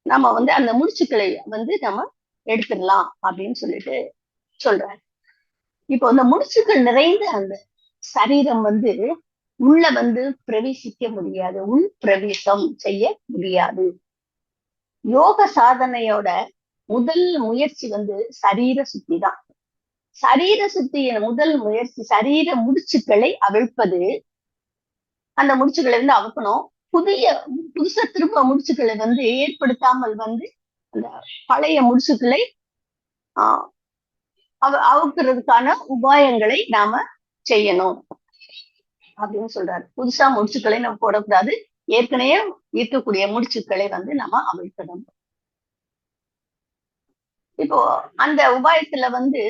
நம்ம வந்து அந்த முடிச்சுக்களை வந்து நம்ம எடுத்துடலாம் அப்படின்னு சொல்லிட்டு சொல்றாரு. இப்போ அந்த முடிச்சுக்கள் நிறைந்த அந்த சரீரம் வந்து உள்ள வந்து பிரவேசிக்க முடியாது, உள் பிரவேசம் செய்ய முடியாது. யோக சாதனையோட முதல் முயற்சி வந்து சரீர சுத்தி தான். சரீர சுத்தியின் முதல் முயற்சி சரீர முடிச்சுக்களை அவிழ்ப்பது. அந்த முடிச்சுக்களை வந்து அவுக்கணும். புதுசா திரும்ப முடிச்சுக்களை வந்து ஏற்படுத்தாமல் வந்து அந்த பழைய முடிச்சுக்களை அவுக்கிறதுக்கான உபாயங்களை நாம செய்யணும் அப்படின்னு சொல்றாரு. புதுசா முடிச்சுக்களை நம்ம போடக்கூடாது, ஏற்கனவே இருக்கக்கூடிய முடிச்சுக்களை வந்து நம்ம அவிழ்க்கணும். இப்போ அந்த உபாயத்துல வந்து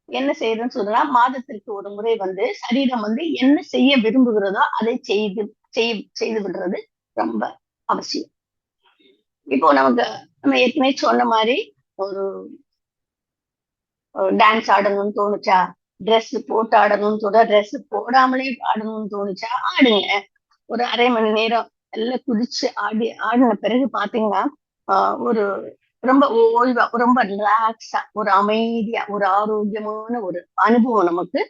என்ன செய்யறதுன்னு சொன்னா, மாதத்திற்கு ஒரு முறை வந்து சரீரம் வந்து என்ன செய்ய விரும்புகிறதோ அதை செய்து விடுறது ரொம்ப அவசியம். இப்போ நம்ம ஏற்கனவே சொன்ன மாதிரி ஒரு டான்ஸ் ஆடணும்னு தோணுச்சா, ட்ரெஸ் போட்டு ஆடணும்னு தோணுதா, ட்ரெஸ் போடாமலே ஆடணும்னு தோணுச்சா ஆடுங்க. ஒரு 1/2 மணி நேரம் எல்லாம் குதிச்சு ஆடின பிறகு பாத்தீங்கன்னா, ஒரு ரொம்ப ஓய்வா, ரொம்ப ரிலாக்ஸா, ஒரு அமைதியா, ஒரு ஆரோக்கியமான ஒரு அனுபவம் நமக்கு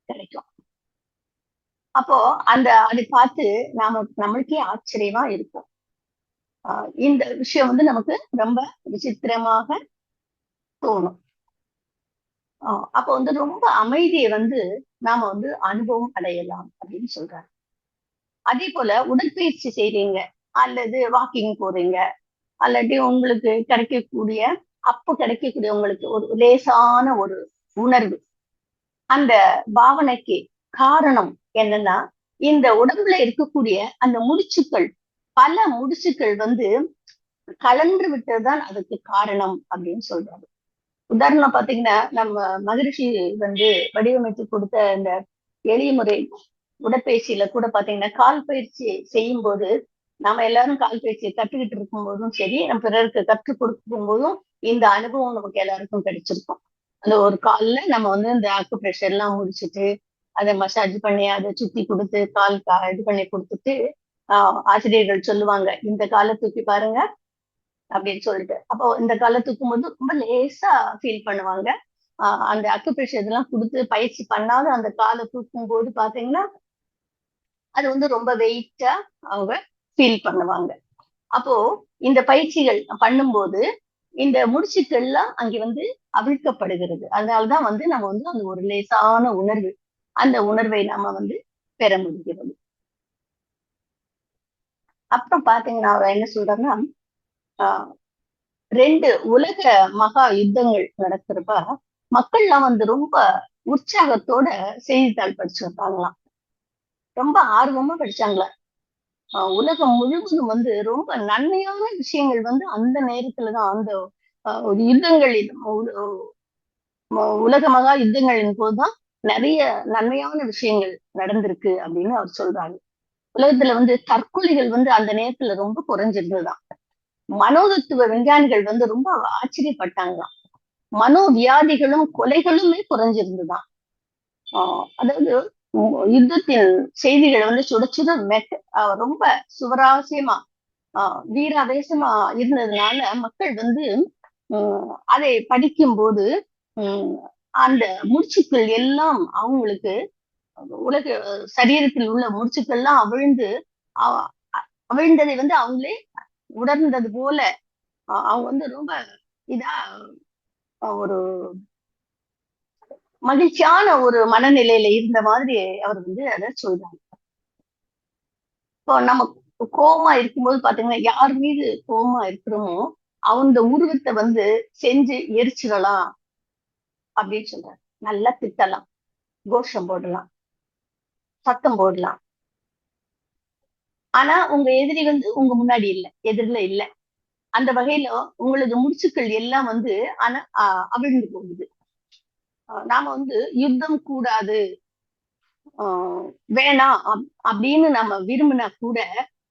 கிடைக்கும். அப்போ அதை பார்த்து நம்மளுக்கே ஆச்சரியமா இருக்கும். இந்த விஷயம் வந்து நமக்கு ரொம்ப விசித்திரமாக தோணும். அப்போ வந்து ரொம்ப அமைதியை வந்து நாம வந்து அனுபவம் அடையலாம் அப்படின்னு சொல்றாங்க. அதே போல உடற்பயிற்சி செய்றீங்க, அல்லது வாக்கிங் போறீங்க, அல்லாட்டி உங்களுக்கு கிடைக்கக்கூடிய உங்களுக்கு ஒரு லேசான ஒரு உணர்வு. அந்த பாவனைக்கு காரணம் என்னன்னா, இந்த உடம்புல இருக்கக்கூடிய அந்த முடிச்சுக்கள், பல முடிச்சுக்கள் வந்து கலன்று விட்டதுதான் அதுக்கு காரணம் அப்படின்னு சொல்றாங்க. உதாரணம் பாத்தீங்கன்னா, நம்ம மகரிஷி வந்து வடிவமைத்து கொடுத்த இந்த எளிய முறை உடற்பயிற்சியில கூட பாத்தீங்கன்னா, கால் பயிற்சி செய்யும் போது நாம எல்லாரும் கால் பயிற்சியை கத்துக்கிட்டு இருக்கும் போதும் சரி, நம்ம பிறருக்கு கற்றுக் கொடுக்கும் போதும் இந்த அனுபவம் நமக்கு எல்லாருக்கும் கிடைச்சிருக்கும். அந்த ஒரு கால்ல நம்ம வந்து இந்த அக்கு பிரஷர் எல்லாம் முடிச்சுட்டு, அதை மசாஜ் பண்ணி, அதை சுத்தி கொடுத்து, இது பண்ணி கொடுத்துட்டு, ஆசிரியர்கள் சொல்லுவாங்க, இந்த காலை தூக்கி பாருங்க அப்படின்னு சொல்லிட்டு. அப்போ இந்த காலை தூக்கும் போது ரொம்ப லேசா ஃபீல் பண்ணுவாங்க. அந்த அக்கு பிரஷர் இதெல்லாம் கொடுத்து பயிற்சி பண்ணாத அந்த காலை தூக்கும் போது பாத்தீங்கன்னா, அது வந்து ரொம்ப வெயிட்டா அவங்க ஃபீல் பண்ணுவாங்க. அப்போ இந்த பயிற்சிகள் பண்ணும்போது இந்த முடிச்சுக்கள்லாம் அங்கே வந்து அவிழ்க்கப்படுகிறது. அதனாலதான் வந்து நம்ம வந்து அந்த ஒரு லேசான உணர்வு, அந்த உணர்வை நம்ம வந்து பெற முடிகிறது. அப்புறம் பாத்தீங்கன்னா அவர் என்ன சொல்றாருன்னா, ஆஹ் 2 உலக மகா யுத்தங்கள் நடக்கிறப்ப மக்கள்லாம் வந்து ரொம்ப உற்சாகத்தோட செய்தித்தாள் படிச்சிருப்பாங்களாம். ரொம்ப ஆர்வமா படிச்சாங்களா. உலகம் முழுவதும் வந்து ரொம்ப நன்மையான விஷயங்கள் வந்து அந்த நேரத்துலதான், அந்த ஒரு யுத்தங்களில் உலக மகா யுத்தங்களின் போதுதான் நிறைய நன்மையான விஷயங்கள் நடந்திருக்கு அப்படின்னு அவர் சொல்றாங்க. உலகத்துல வந்து தற்கொலைகள் வந்து அந்த நேரத்துல ரொம்ப குறைஞ்சிருந்ததுதான். மனோதத்துவ விஞ்ஞானிகள் வந்து ரொம்ப ஆச்சரியப்பட்டாங்களாம். மனோவியாதிகளும் கொலைகளுமே குறைஞ்சிருந்துதான். அதாவது யுத்தத்தின் செய்திகளை வந்து சுட சுட ரொம்ப சுவராசியமா வீராவேசமா இருந்ததுனால மக்கள் வந்து அதை படிக்கும் போது அந்த முடிச்சுக்கள் எல்லாம் அவங்களுக்கு உலக சரீரத்தில் உள்ள முடிச்சுக்கள்லாம் அவிழ்ந்ததை வந்து அவங்களே உணர்ந்தது போல அவங்க வந்து ரொம்ப இதா ஒரு மகிழ்ச்சியான ஒரு மனநிலையில இருந்த மாதிரி அவர் வந்து அதை சொல்றாங்க. இப்போ நம்ம கோவமா இருக்கும்போது பாத்தீங்கன்னா, யார் மீது கோவமா இருக்கிறோமோ அந்த உருவத்தை வந்து செஞ்சு எரிச்சிடலாம் அப்படின்னு சொல்றாரு. நல்லா திட்டலாம், கோஷம் போடலாம், சத்தம் போடலாம். ஆனா உங்க எதிரி வந்து உங்க முன்னாடி எதிரில இல்ல. அந்த வகையில உங்களது முடிச்சுக்கள் எல்லாம் வந்து அவிழ்ந்து போகுது. நாம வந்து யுத்தம் கூடாது, வேணாம் அப்படின்னு நம்ம விரும்பினா கூட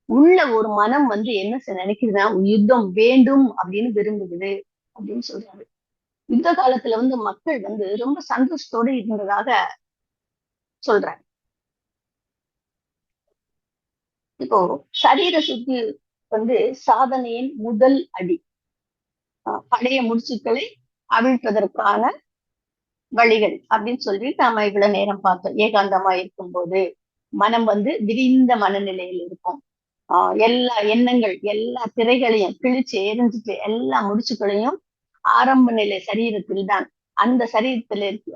உள்ள ஒரு மனம் வந்து என்ன நினைக்குதுன்னா, யுத்தம் வேண்டும் அப்படின்னு விரும்புகுது அப்படின்னு சொல்றாரு. யுத்த காலத்துல வந்து மக்கள் வந்து ரொம்ப சந்தோஷத்தோட இருந்ததாக சொல்றாங்க. இப்போ சரீர சுத்தி வந்து சாதனையின் முதல் அடி. பழைய முடிச்சுக்களை அவிழ்ப்பதற்கான வழிகள் அப்படின்னு சொல்லி நாம இவ்வளவு நேரம் பார்த்தோம். ஏகாந்தமா இருக்கும்போது மனம் வந்து விரிந்த மனநிலையில் இருக்கும். எல்லா எண்ணங்கள், எல்லா திரைகளையும் கிழிச்சு எரிஞ்சிட்டு எல்லா முடிச்சுக்களையும் ஆரம்ப நிலை சரீரத்தில் தான், அந்த சரீரத்துல இருக்கு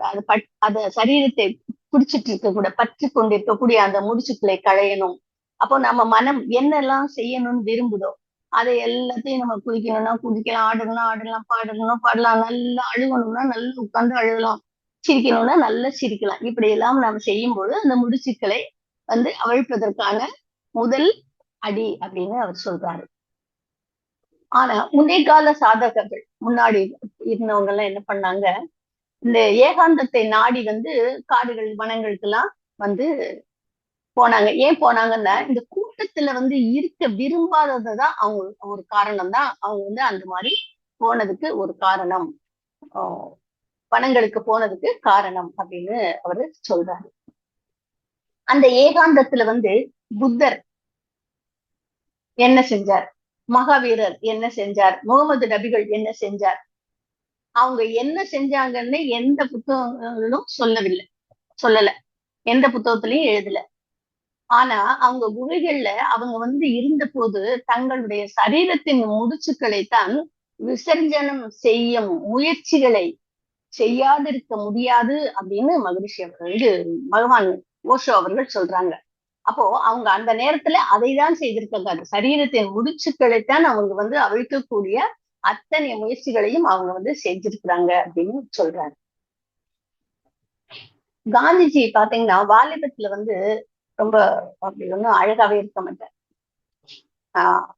அத சரீரத்தை பிடிச்சிட்டு பற்றி கொண்டிருக்கக்கூடிய அந்த முடிச்சுக்களை களையணும். அப்போ நம்ம மனம் என்னெல்லாம் செய்யணும்னு விரும்புதோ அதை எல்லாத்தையும் நம்ம குதிக்கணும்னா குதிக்கலாம், ஆடணும்னா ஆடலாம், பாடணும்னா பாடலாம், நல்லா அழுகணும்னா நல்லா உட்கார்ந்து அழுகலாம், சிரிக்கணும்னா நல்லா சிரிக்கலாம். இப்படி எல்லாம் நம்ம செய்யும் போது அந்த முடிச்சுக்களை வந்து அவிழ்ப்பதற்கான முதல் அடி அப்படின்னு அவர் சொல்றாரு. ஆனா முந்தைய கால சாதகர்கள் முன்னாடி இருந்தவங்க எல்லாம் என்ன பண்ணாங்க, இந்த ஏகாந்தத்தை நாடி வந்து காடுகள் வனங்களுக்கு எல்லாம் வந்து போனாங்க. ஏன் போனாங்கன்னா இந்த கூட்டத்துல வந்து இருக்க விரும்பாததுதான் அவங்க ஒரு காரணம் தான். அவங்க வந்து அந்த மாதிரி போனதுக்கு ஒரு காரணம், வனங்களுக்கு போனதுக்கு காரணம் அப்படின்னு அவரு சொல்றாரு. அந்த ஏகாந்தத்துல வந்து புத்தர் என்ன செஞ்சார், மகாவீரர் என்ன செஞ்சார், முகமது நபிகள் என்ன செஞ்சார், அவங்க என்ன செஞ்சாங்கன்னு எந்த புத்தகங்களும் சொல்லல, எந்த புத்தகத்திலையும் எழுதல. ஆனா அவங்க குகைகள்ல அவங்க வந்து இருந்த போது தங்களுடைய சரீரத்தின் முடிச்சுக்களை தான் விசர்ஜனம் செய்யும் முயற்சிகளை செய்யாதிருக்க முடியாது அப்படின்னு மகரிஷி அவர்கள், பகவான் ஓஷோ அவர்கள் சொல்றாங்க. அப்போ அவங்க அந்த நேரத்துல அதைதான் செய்திருக்காங்க. அந்த சரீரத்தின் முடிச்சுக்களைத்தான் அவங்க வந்து அவிழ்க்கக்கூடிய அத்தனை முயற்சிகளையும் அவங்க வந்து செஞ்சிருக்கிறாங்க அப்படின்னு சொல்றாரு. காந்திஜி பாத்தீங்கன்னா வாலிபத்துல வந்து ரொம்ப அப்படி ஒன்றும் அழகாவே இருக்க மாட்டார். ஆஹ்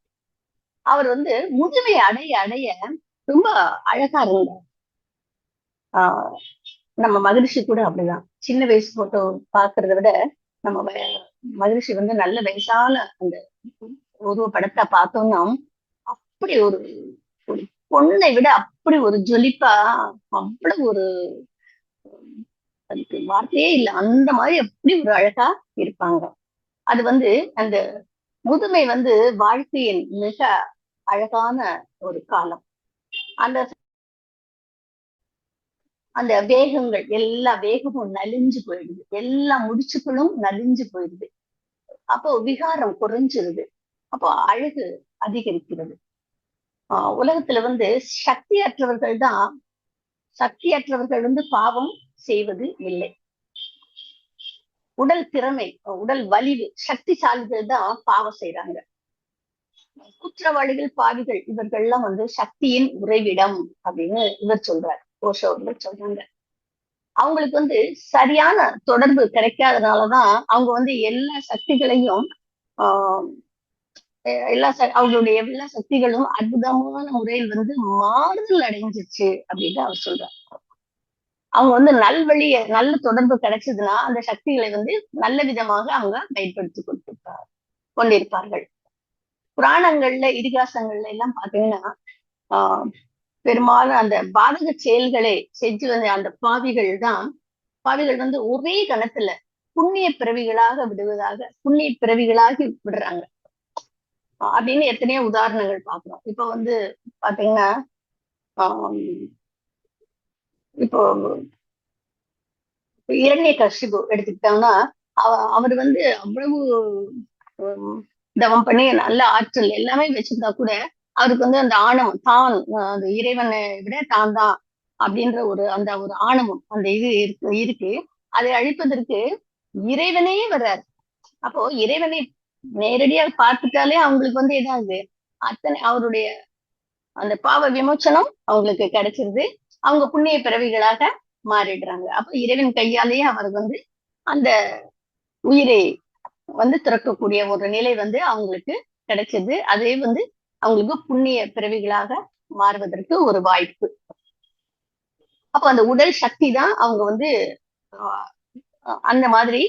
அவர் வந்து முதுமை அடைய அடைய ரொம்ப அழகா இருந்தார். ஆஹ் நம்ம மகிழ்ச்சி கூட அப்படிதான். சின்ன வயசு போட்டோ பாக்குறத விட நம்ம மகிழ்ச்சி வந்து நல்ல வயசான அந்த உருவ படத்தை பார்த்தோம்னா அப்படி ஒரு ஒரு பொண்ணை விட அப்படி ஒரு ஜொலிப்பா, அவ்வளவு ஒரு, அதுக்கு வார்த்தையே இல்லை, அந்த மாதிரி அப்படி ஒரு அழகா இருப்பாங்க. அது வந்து அந்த முதுமை வந்து வாழ்க்கையின் மிக அழகான ஒரு காலம். அந்த அந்த வேகங்கள் எல்லா வேகமும் நலிஞ்சு போயிடுது, எல்லா முடிச்சுக்களும் நலிஞ்சு போயிடுது. அப்போ விகாரம் குறைஞ்சிருது, அப்போ அழகு அதிகரிக்கிறது. உலகத்துல வந்து சக்தியற்றவர்கள் வந்து பாவம் செய்வது இல்லை. உடல் திறமை, உடல் வலிவு சக்திசாலிகள் தான் பாவம் செய்யறாங்க. குற்றவாளிகள் பாவிகள் இவர்கள்லாம் வந்து சக்தியின் உறைவிடம் அப்படின்னு இவர் சொல்றாரு, ஓஷோ அவர்கள் சொல்றாங்க. அவங்களுக்கு வந்து சரியான தொடர்பு கிடைக்காதனாலதான் அவங்க வந்து எல்லா சக்திகளையும் ஆஹ் அவங்களுடைய எல்லா சக்திகளும் அற்புதமான முறையில் வந்து மாறுதல் அடைஞ்சிச்சு அப்படின்னு அவர் சொல்றார். அவங்க வந்து நல்ல தொடர்பு கிடைச்சதுன்னா அந்த சக்திகளை வந்து நல்ல விதமாக அவங்க பயன்படுத்தி கொண்டிருப்பார்கள். புராணங்கள்ல இதிகாசங்கள்ல எல்லாம் பாத்தீங்கன்னா ஆஹ் பெரும்பாலும் அந்த பாதக செயல்களை செஞ்சு வந்த அந்த பாவிகள் வந்து ஒரே கணத்துல புண்ணிய பிறவிகளாகி விடுறாங்க அப்படின்னு எத்தனையோ உதாரணங்கள் பார்க்கிறோம். இப்ப வந்து பாத்தீங்கன்னா ஆஹ் இப்போ இரண்யகசிபு எடுத்துக்கிட்டோம்னா அவர் வந்து அவ்வளவு தவம் பண்ணி நல்ல ஆற்றல் எல்லாமே வச்சிருந்தா கூட அவருக்கு வந்து அந்த ஆணவம் அந்த இறைவனை விட தான் அப்படின்ற ஒரு ஆணவம் அந்த இது இருக்கு. அதை அழிப்பதற்கு இறைவனே வர்றாரு. அப்போ இறைவனை நேரடியா பார்த்துட்டாலே அவங்களுக்கு வந்து எதாவது அத்தனை அவருடைய அந்த பாவ விமோச்சனம் அவங்களுக்கு கிடைச்சிருது. அவங்க புண்ணிய பிறவிகளாக மாறிடுறாங்க. அப்ப இறைவன் கையாலேயே அவருக்கு வந்து அந்த உயிரை வந்து திறக்கக்கூடிய ஒரு நிலை வந்து அவங்களுக்கு கிடைச்சது. அதே வந்து அவங்களுக்கு புண்ணிய பிறவிகளாக மாறுவதற்கு ஒரு வாய்ப்பு. அப்ப அந்த உடல் சக்தி தான் அவங்க வந்து அந்த மாதிரி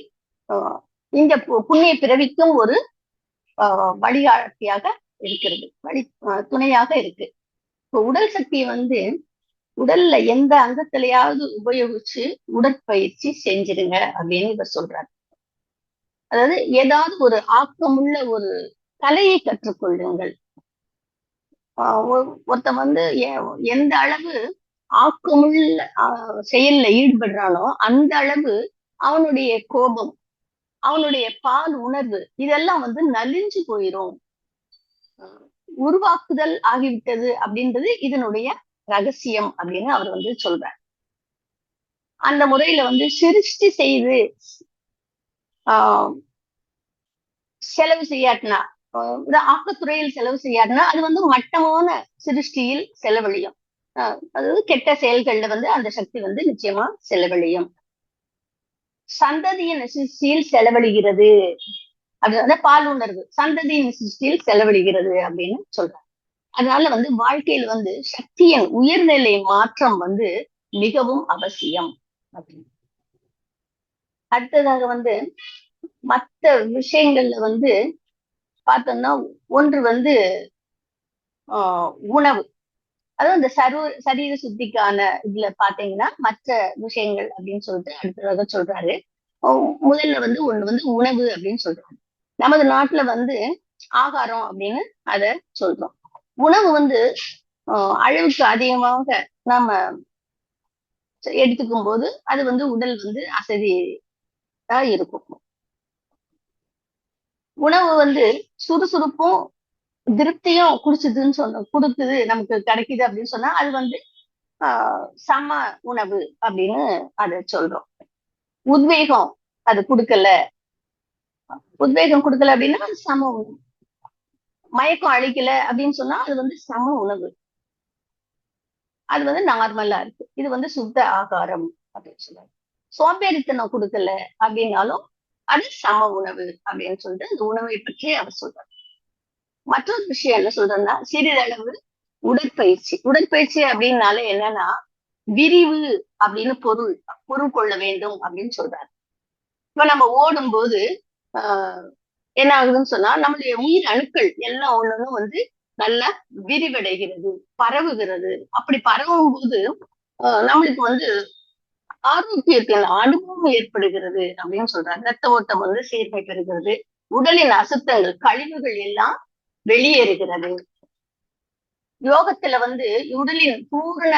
இந்த புண்ணிய பிறவிக்கும் ஒரு வழிகாட்டியாக இருக்கிறது, துணையாக இருக்கு. இப்போ உடல் சக்தியை வந்து உடல்ல எந்த அங்கத்திலையாவது உபயோகிச்சு உடற்பயிற்சி செஞ்சிருங்க அப்படின்னு இவர் சொல்றாரு. அதாவது ஏதாவது ஒரு ஆக்கமுள்ள ஒரு கலையை கற்றுக்கொள்ளுங்கள். ஒருத்த வந்து எந்த அளவு ஆக்கமுள்ள செயல்ல ஈடுபடுறானோ அந்த அளவு அவனுடைய கோபம், அவனுடைய பால் உணர்வு இதெல்லாம் வந்து நலிஞ்சு போயிரும். உருவாக்குதல் ஆகிவிட்டது அப்படின்றது இதனுடைய ரகசியம் அப்படின்னு அவர் வந்து சொல்றார். அந்த முறையில வந்து சிருஷ்டி செய்து செலவு செய்யாட்டினா, ஆக்கத்துறையில் செலவு செய்யாட்டினா அது வந்து மட்டமான சிருஷ்டியில் செலவழியும். அதாவது கெட்ட செயல்கள்ல வந்து அந்த சக்தி வந்து நிச்சயமா செலவழியும். சந்ததியின் சிருஷ்டியில் செலவழிகிறது. அது பால் உணர்வு சந்ததியின் சிருஷ்டியில் செலவிடுகிறது அப்படின்னு சொல்றாங்க. அதனால வாழ்க்கையில சக்தியின் உயர்நிலை மாற்றம் மிகவும் அவசியம் அப்படின்னு. அடுத்ததாக மத்த விஷயங்கள்ல பார்த்தோம்னா ஒன்று உணவு. அதாவது இந்த சரீர சுத்திக்கான இதுல பாத்தீங்கன்னா மற்ற விஷயங்கள் அப்படின்னு சொல்லிட்டு அடுத்ததாக சொல்றாரு. முதல்ல ஒண்ணு உணவு அப்படின்னு சொல்றாரு. நமது நாட்டுல ஆகாரம் அப்படின்னு அத சொல்றோம். உணவு அளவுக்கு அதிகமாக நாம எடுத்துக்கும் போது அது உடல் அசதியா இருக்கும். உணவு சுறுசுறுப்பும் திருப்தியும் கொடுக்குது நமக்கு கிடைக்குது அப்படின்னு சொன்னா அது சம உணவு அப்படின்னு அத சொல்றோம். உத்வேகம் அது கொடுக்கல அப்படின்னா அது சம உணவு. மயக்கம் அழிக்கல அப்படின்னு சொன்னா அது சம உணவு. அது நார்மலா இருக்கு. இது சுத்த ஆகாரம் அப்படின்னு சொல்றாங்க. சோம்பேறித்தனம் கொடுக்கல அப்படின்னாலும் அது சம உணவு அப்படின்னு சொல்லிட்டு அந்த உணவை பற்றி அவர் சொல்றாரு. மற்றொரு விஷயம் என்ன சொல்றேன்னா சிறிதளவு உடற்பயிற்சி அப்படின்னாலே என்னன்னா விரிவு அப்படின்னு பொருள் கொள்ள வேண்டும் அப்படின்னு சொல்றாரு. இப்ப நம்ம ஓடும் போது என்ன ஆகுதுன்னு சொன்னா நம்மளுடைய உயிர் அணுக்கள் எல்லாம் ஒண்ணும் நல்லா விரிவடைகிறது, பரவுகிறது. அப்படி பரவும் போது நம்மளுக்கு ஆரோக்கியத்தின் அனுபவம் ஏற்படுகிறது அப்படின்னு சொல்றாங்க. ரத்த ஓட்டம் சீர்மை பெறுகிறது, உடலின் அசுத்தங்கள் கழிவுகள் எல்லாம் வெளியேறுகிறது. யோகத்துல உடலின் பூரண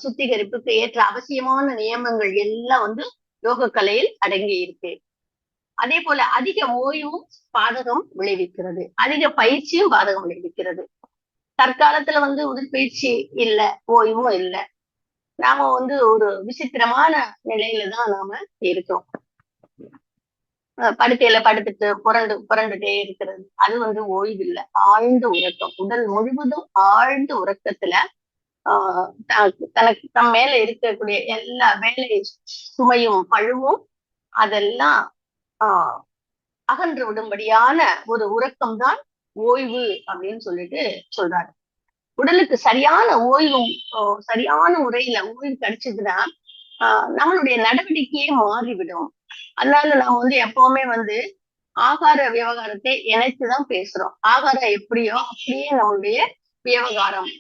சுத்திகரிப்புக்கு ஏற்ற அவசியமான நியமங்கள் எல்லாம் யோக கலையில் அடங்கி இருக்கு. அதே போல அதிக ஓய்வும் பாதகம் விளைவிக்கிறது, அதிக பயிற்சியும் பாதகம் விளைவிக்கிறது. தற்காலத்துல உடற்பயிற்சி இல்ல, ஓய்வும் இல்ல. நாம ஒரு விசித்திரமான நிலையில தான் நாம இருக்கோம். படுக்கையில படுத்துட்டு புரண்டுட்டே இருக்கிறது அது ஓய்வு இல்லை, ஆழ்ந்த உறக்கம். உடல் முழுவதும் ஆழ்ந்த உறக்கத்துல தனக்கு தம் மேல இருக்கக்கூடிய எல்லா வேலை சுமையும் பழுவும் அதெல்லாம் அகன்று விடும்படியான ஒரு உறக்கம் தான் ஓய்வு அப்படின்னு சொல்லிட்டு சொல்றாரு. உடலுக்கு சரியான ஓய்வும் சரியான முறையில ஓய்வு கிடைச்சதுன்னா நம்மளுடைய நடவடிக்கையே மாறிவிடும். அதனால நாம எப்பவுமே ஆகார விவகாரத்தை இணைத்துதான் பேசுறோம். ஆகாரம் எப்படியோ அப்படியே நம்மளுடைய விவகாரம்.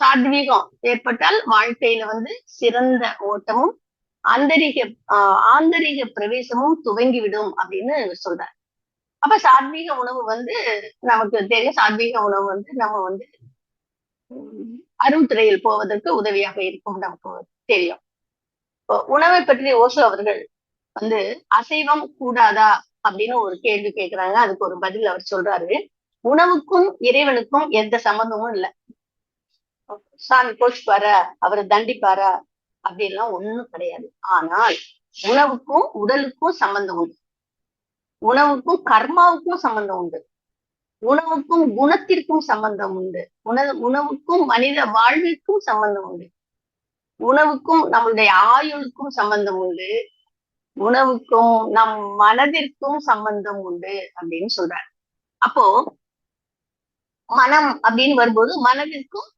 சாத்வீகம் ஏற்பட்டால் வாழ்க்கையில சிறந்த ஓட்டமும் ஆந்தரிக பிரவேசமும் துவங்கிவிடும் அப்படின்னு சொல்றாரு. அப்ப சாத்வீக உணவு நமக்கு தெரியும். சாத்வீக உணவு நம்ம அருள்துறையில் போவதற்கு உதவியாக இருக்கும் நமக்கு தெரியும். உணவை பற்றி ஓஷோ அவர்கள் அசைவம் கூடாதா அப்படின்னு ஒரு கேள்வி கேட்கிறாங்க. அதுக்கு ஒரு பதில் அவர் சொல்றாரு, உணவுக்கும் இறைவனுக்கும் எந்த சம்பந்தமும் இல்லை. சாமி கோச்சுப்பாரா, அவரை தண்டிப்பாரா அப்படின்லாம் ஒண்ணும் கிடையாது. ஆனால் உணவுக்கும் உடலுக்கும் சம்பந்தம் உண்டு, உணவுக்கும் கர்மாவுக்கும் சம்பந்தம் உண்டு, உணவுக்கும் குணத்திற்கும் சம்பந்தம் உண்டு, உணவுக்கும் மனித வாழ்விற்கும் சம்பந்தம் உண்டு, உணவுக்கும் நம்மளுடைய ஆயுளுக்கும் சம்பந்தம் உண்டு, உணவுக்கும் நம் மனதிற்கும் சம்பந்தம் உண்டு அப்படின்னு சொல்றாரு. அப்போ மனம் அப்படின்னு வரும்போது மனதிற்கும்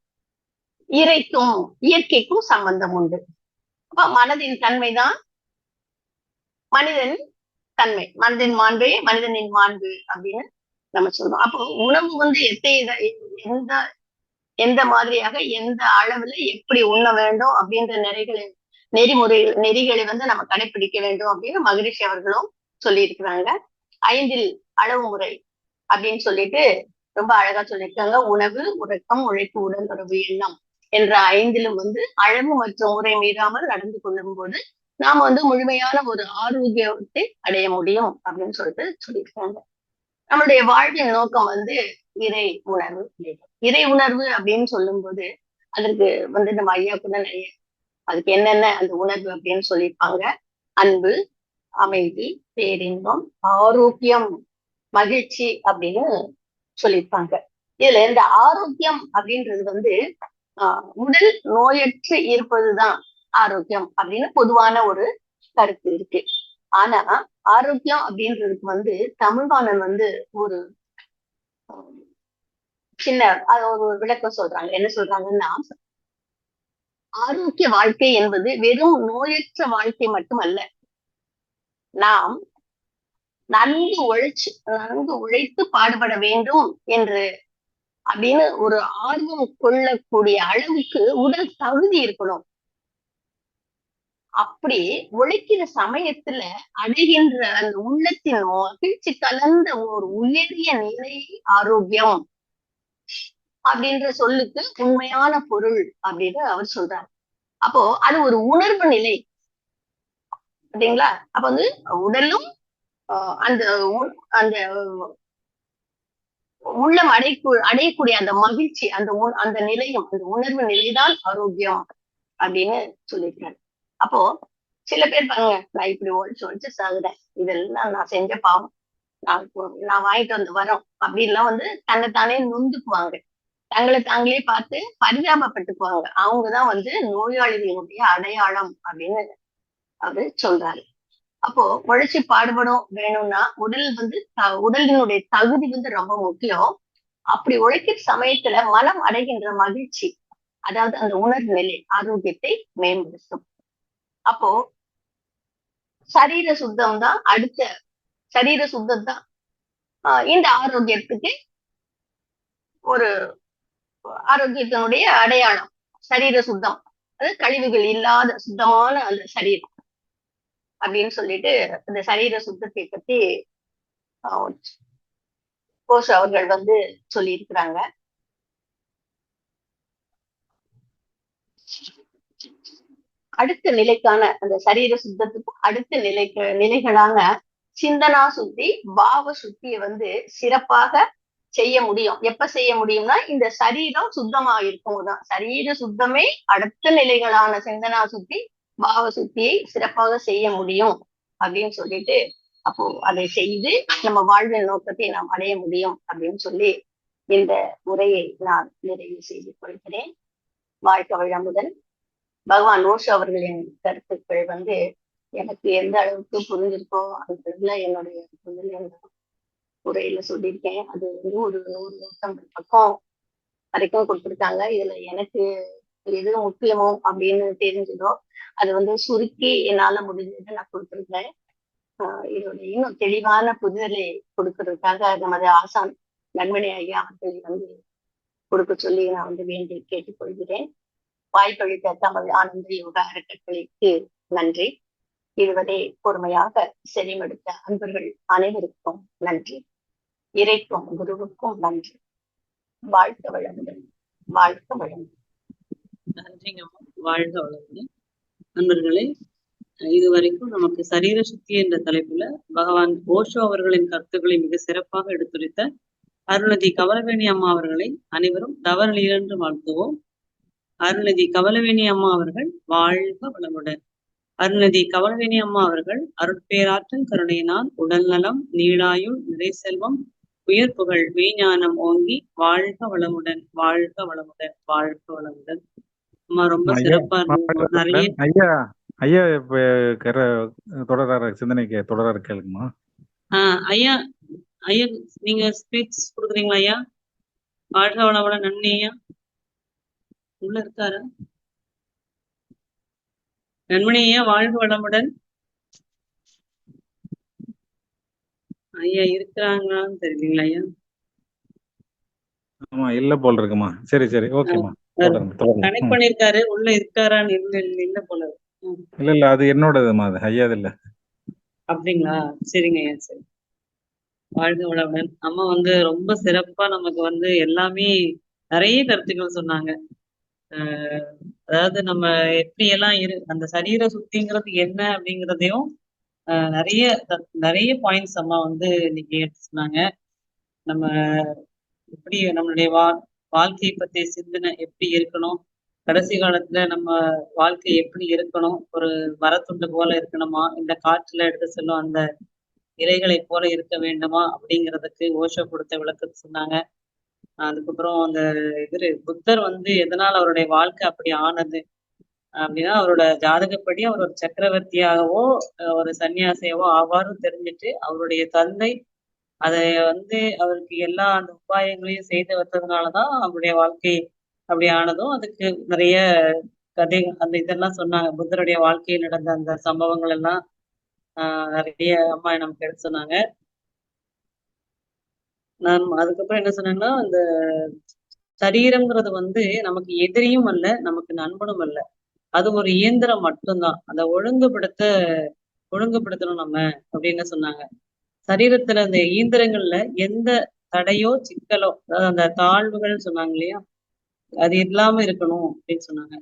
இறைக்கும் இயற்கைக்கும் சம்பந்தம் உண்டு. அப்ப மனதின் தன்மைதான் மனிதன் தன்மை, மனதின் மாண்பே மனிதனின் மாண்பு அப்படின்னு நம்ம சொல்றோம். அப்போ உணவு எந்த எந்த மாதிரியாக எந்த அளவுல எப்படி உண்ண வேண்டும் அப்படின்ற நெறிகளை நம்ம கடைபிடிக்க வேண்டும் அப்படின்னு மகரிஷி அவர்களும் சொல்லி இருக்கிறாங்க. 5 அளவு முறை அப்படின்னு சொல்லிட்டு ரொம்ப அழகா சொல்லியிருக்காங்க. உணவு, உறக்கம், உழைப்பு, உடல் உறவு, எண்ணம் என்ற 5லும் அளவு மற்றும் முறை மீறாமல் நடந்து கொள்ளும் போது நாம முழுமையான ஒரு ஆரோக்கியத்தை அடைய முடியும் அப்படின்னு சொல்லிட்டு சொல்லியிருக்காங்க. நம்மளுடைய வாழ்வின் நோக்கம் இறை உணர்வு. இறை உணர்வு அப்படின்னு சொல்லும் போது அதற்கு நம்ம ஐயா கூட நிறைய அதுக்கு என்னென்ன அந்த உணர்வு அப்படின்னு சொல்லியிருப்பாங்க. அன்பு, அமைதி, பேரின்பம், ஆரோக்கியம், மகிழ்ச்சி அப்படின்னு சொல்லியிருப்பாங்க. இதுல இந்த ஆரோக்கியம் அப்படின்றது உடல் நோயற்று இருப்பதுதான் ஆரோக்கியம் அப்படின்னு பொதுவான ஒரு கருத்து இருக்கு. ஆனா ஆரோக்கியம் அப்படின்றதுக்கு வந்து தமிழ்வாணன் வந்து ஒரு சின்ன அது ஒரு விளக்கம் சொல்றாங்க. என்ன சொல்றாங்கன்னா, ஆரோக்கிய வாழ்க்கை என்பது வெறும் நோயற்ற வாழ்க்கை மட்டுமல்ல. நாம் நன்கு உழைத்து பாடுபட வேண்டும் என்று அப்படின்னு ஒரு ஆர்வம் கொள்ளக்கூடிய அளவுக்கு உடல் தகுதி இருக்கணும். அப்படி உழைக்கிற சமயத்துல அடைகின்ற அந்த உள்ளத்தின் மகிழ்ச்சி கலந்த ஒரு உயரிய நிலை ஆரோக்கியம் அப்படின்ற சொல்லுக்கு உண்மையான பொருள் அப்படின்னு அவர் சொல்றாரு. அப்போ அது ஒரு உணர்வு நிலை. பாத்தீங்களா? அப்ப வந்து உடலும் அந்த அந்த உள்ளம் அடையக்கூடிய அந்த மகிழ்ச்சி, அந்த நிலையும், அந்த உணர்வு நிலைதான் ஆரோக்கியம் அப்படின்னு சொல்லியிருக்காரு. அப்போ சில பேர் பாருங்க, நான் இப்படி ஒழிச்சு சாகுறேன். இதெல்லாம் நான் செஞ்ச பாவம். நான் வாங்கிட்டு வந்து வரோம் அப்படின்லாம் வந்து தன்னைத்தானே நொந்துக்குவாங்க. தங்களை தாங்களே பார்த்து பரிதாபப்பட்டுக்குவாங்க. அவங்கதான் வந்து நோயாளிகளுடைய அடையாளம் அப்படின்னு அவரு சொல்றாரு. அப்போ உழைச்சு பாடுபடும் வேணும்னா உடலினுடைய தகுதி வந்து ரொம்ப முக்கியம். அப்படி உழைக்கிற சமயத்துல மனம் அடைகின்ற மகிழ்ச்சி, அதாவது அந்த உணர்வு நிலை ஆரோக்கியத்தை மேம்படுத்தும். அப்போ சரீர சுத்தம் தான் இந்த ஆரோக்கியத்துக்கு ஒரு ஆரோக்கியத்தினுடைய அடையாளம். சரீர சுத்தம், அதாவது கழிவுகள் இல்லாத சுத்தமான அந்த சரீரம் அப்படின்னு சொல்லிட்டு அந்த சரீர சுத்தத்தை பத்தி கோஷ் அவர்கள் வந்து சொல்லியிருக்கிறாங்க. அடுத்த நிலைக்கான அந்த சரீர சுத்தத்துக்கு அடுத்த நிலைகளான சிந்தனா சுத்தி, பாவ சுத்தியை வந்து சிறப்பாக செய்ய முடியும். எப்ப செய்ய முடியும்னா இந்த சரீரம் சுத்தமா இருக்கும்போதுதான். சரீர சுத்தமே அடுத்த நிலைகளான சிந்தனா சுத்தி, பாவ சுத்தியை சிறப்பாக செய்ய முடியும் அப்படின்னு சொல்லிட்டு, அப்போ அதை செய்து நம்ம வாழ்வின் நோக்கத்தை நாம் அடைய முடியும் அப்படின்னு சொல்லி இந்த உரையை நான் நிறைவு செய்து கொள்கிறேன். வாழ்க வளமுடன். பகவான் ஓஷோ அவர்களின் கருத்துக்கள் வந்து எனக்கு எந்த அளவுக்கு புரிஞ்சிருக்கோ அந்த என்னுடைய உரையில சொல்லியிருக்கேன். அது வந்து ஒரு 100 பக்கம் வரைக்கும் கொடுத்துருக்காங்க. இதுல எனக்கு எது முக்கியமோ அப்படின்னு தெரிஞ்சதோ அது வந்து சுருக்கி என்னால முடிஞ்சது நான் கொடுத்துருக்கேன். இதோட இன்னும் தெளிவான புரிதலை கொடுக்கறதுக்காக நமது ஆசான் நன்மணி ஐயா அவர்களை வந்து கொடுக்க சொல்லி நான் வந்து வேண்டி கேட்டுக்கொள்கிறேன். வாய்ப்பளித்த தமிழ் ஆனந்த யோகா அறக்கட்டளைக்கு நன்றி. இதுவரை பொறுமையாக செவிமடுத்த அன்பர்கள் அனைவருக்கும் நன்றி. இறைக்கும் குருவுக்கும் நன்றி. வாழ்க வளமுடன். வாழ்க வளமுடன். நன்றிங்க. வாழ்க வளமுடன். நண்பர்களே, இதுவரைக்கும் நமக்கு சரீர சுத்தி என்ற தலைப்புல பகவான் ஓஷோ அவர்களின் கருத்துக்களை மிக சிறப்பாக எடுத்துரைத்த அருள்நிதி கவலவேணி அம்மா அவர்களை அனைவரும் தவறிலிருந்து வாழ்த்துவோம். அருள்நிதி கவலவேணி அம்மா அவர்கள் வாழ்க வளமுடன். அருள்நிதி கவலவேணி அம்மா அவர்கள் அருட்பேராற்றல் கருணையினால் உடல் நலம், நீளாயுள், நிறை செல்வம், உயர் புகழ், மெய்ஞானம் ஓங்கி வாழ்க வளமுடன். வாழ்க வளமுடன். வாழ்க வளமுடன். அம்மா ரொம்ப சிறப்பா இருந்தது. நிறைய ஐயா தொடரார சிந்தனைக்கு தொடரார கேளுங்கம்மா. ஐயா ஐயா நீங்க ஸ்பீச் கொடுக்குறீங்களா ஐயா? வாழ்க வளமுடன். நன்றி ஐயா. உள்ள இருக்காரா நண்பனி ஐயா? வாழ்க வளமுடன். ஐயா இருக்கிறாங்களான்னு தெரியலீங்களா ஐயா? ஆமா இல்ல போல இருக்குமா. சரி சரி ஓகேமா. கனெக்ட் பண்ணிருக்காரு. உள்ள இருக்காரான்னு இல்ல போல. இல்ல அது என்னோடதுமா, அது ஐயாது இல்ல. அப்படிங்களா? சரிங்க ஐயா. சரி. வாழ்க வளமுடன். அம்மா வந்து ரொம்ப சிறப்பா நமக்கு வந்து எல்லாமே நிறைய கருத்துக்கள் சொன்னாங்க. அதாவது நம்ம எப்படி எல்லாம் அந்த சரீர சுத்திங்கிறது என்ன அப்படிங்கிறதையும் நிறைய பாயிண்ட்ஸ் அம்மா வந்து இன்னைக்கு எடுத்து சொன்னாங்க. நம்ம எப்படி நம்மளுடைய வாழ்க்கையை பற்றிய சிந்தனை எப்படி இருக்கணும், கடைசி காலத்துல நம்ம வாழ்க்கை எப்படி இருக்கணும், ஒரு மரத்துண்டு போல இருக்கணுமா, இந்த காற்றுல எடுத்து செல்லும் அந்த இலைகளை போல இருக்க வேண்டுமா அப்படிங்கிறதுக்கு ஓஷோ கொடுத்த விளக்கத்தை சொன்னாங்க. அதுக்கப்புறம் அந்த புத்தர் வந்து எதனால் அவருடைய வாழ்க்கை அப்படி ஆனது, அப்படின்னா அவரோட ஜாதகப்படி அவர் ஒரு சக்கரவர்த்தியாகவோ ஒரு சன்னியாசியாவோ ஆவார்னு தெரிஞ்சுட்டு அவருடைய தந்தை அதை வந்து அவருக்கு எல்லா அந்த உபாயங்களையும் செய்து வந்ததுனாலதான் அவருடைய வாழ்க்கை அப்படி ஆனதும் அதுக்கு நிறைய கதை அந்த இதெல்லாம் சொன்னாங்க. புத்தருடைய வாழ்க்கையில் நடந்த அந்த சம்பவங்கள் எல்லாம் நிறைய அம்மா நமக்கு எடுத்து சொன்னாங்க. நான் அதுக்கப்புறம் என்ன சொன்னேன்னா, அந்த சரீரம்ங்கிறது வந்து நமக்கு எதிரியும் அல்ல, நமக்கு நண்பனும் அல்ல. அது ஒரு இயந்திரம் மட்டும்தான். அதை ஒழுங்குபடுத்தணும் நம்ம அப்படின்னு சொன்னாங்க. சரீரத்துல அந்த இயந்திரங்கள்ல எந்த தடையோ சிக்கலோ, அதாவது அந்த தாழ்வுகள் சொன்னாங்க இல்லையா, அது இல்லாம இருக்கணும் அப்படின்னு சொன்னாங்க.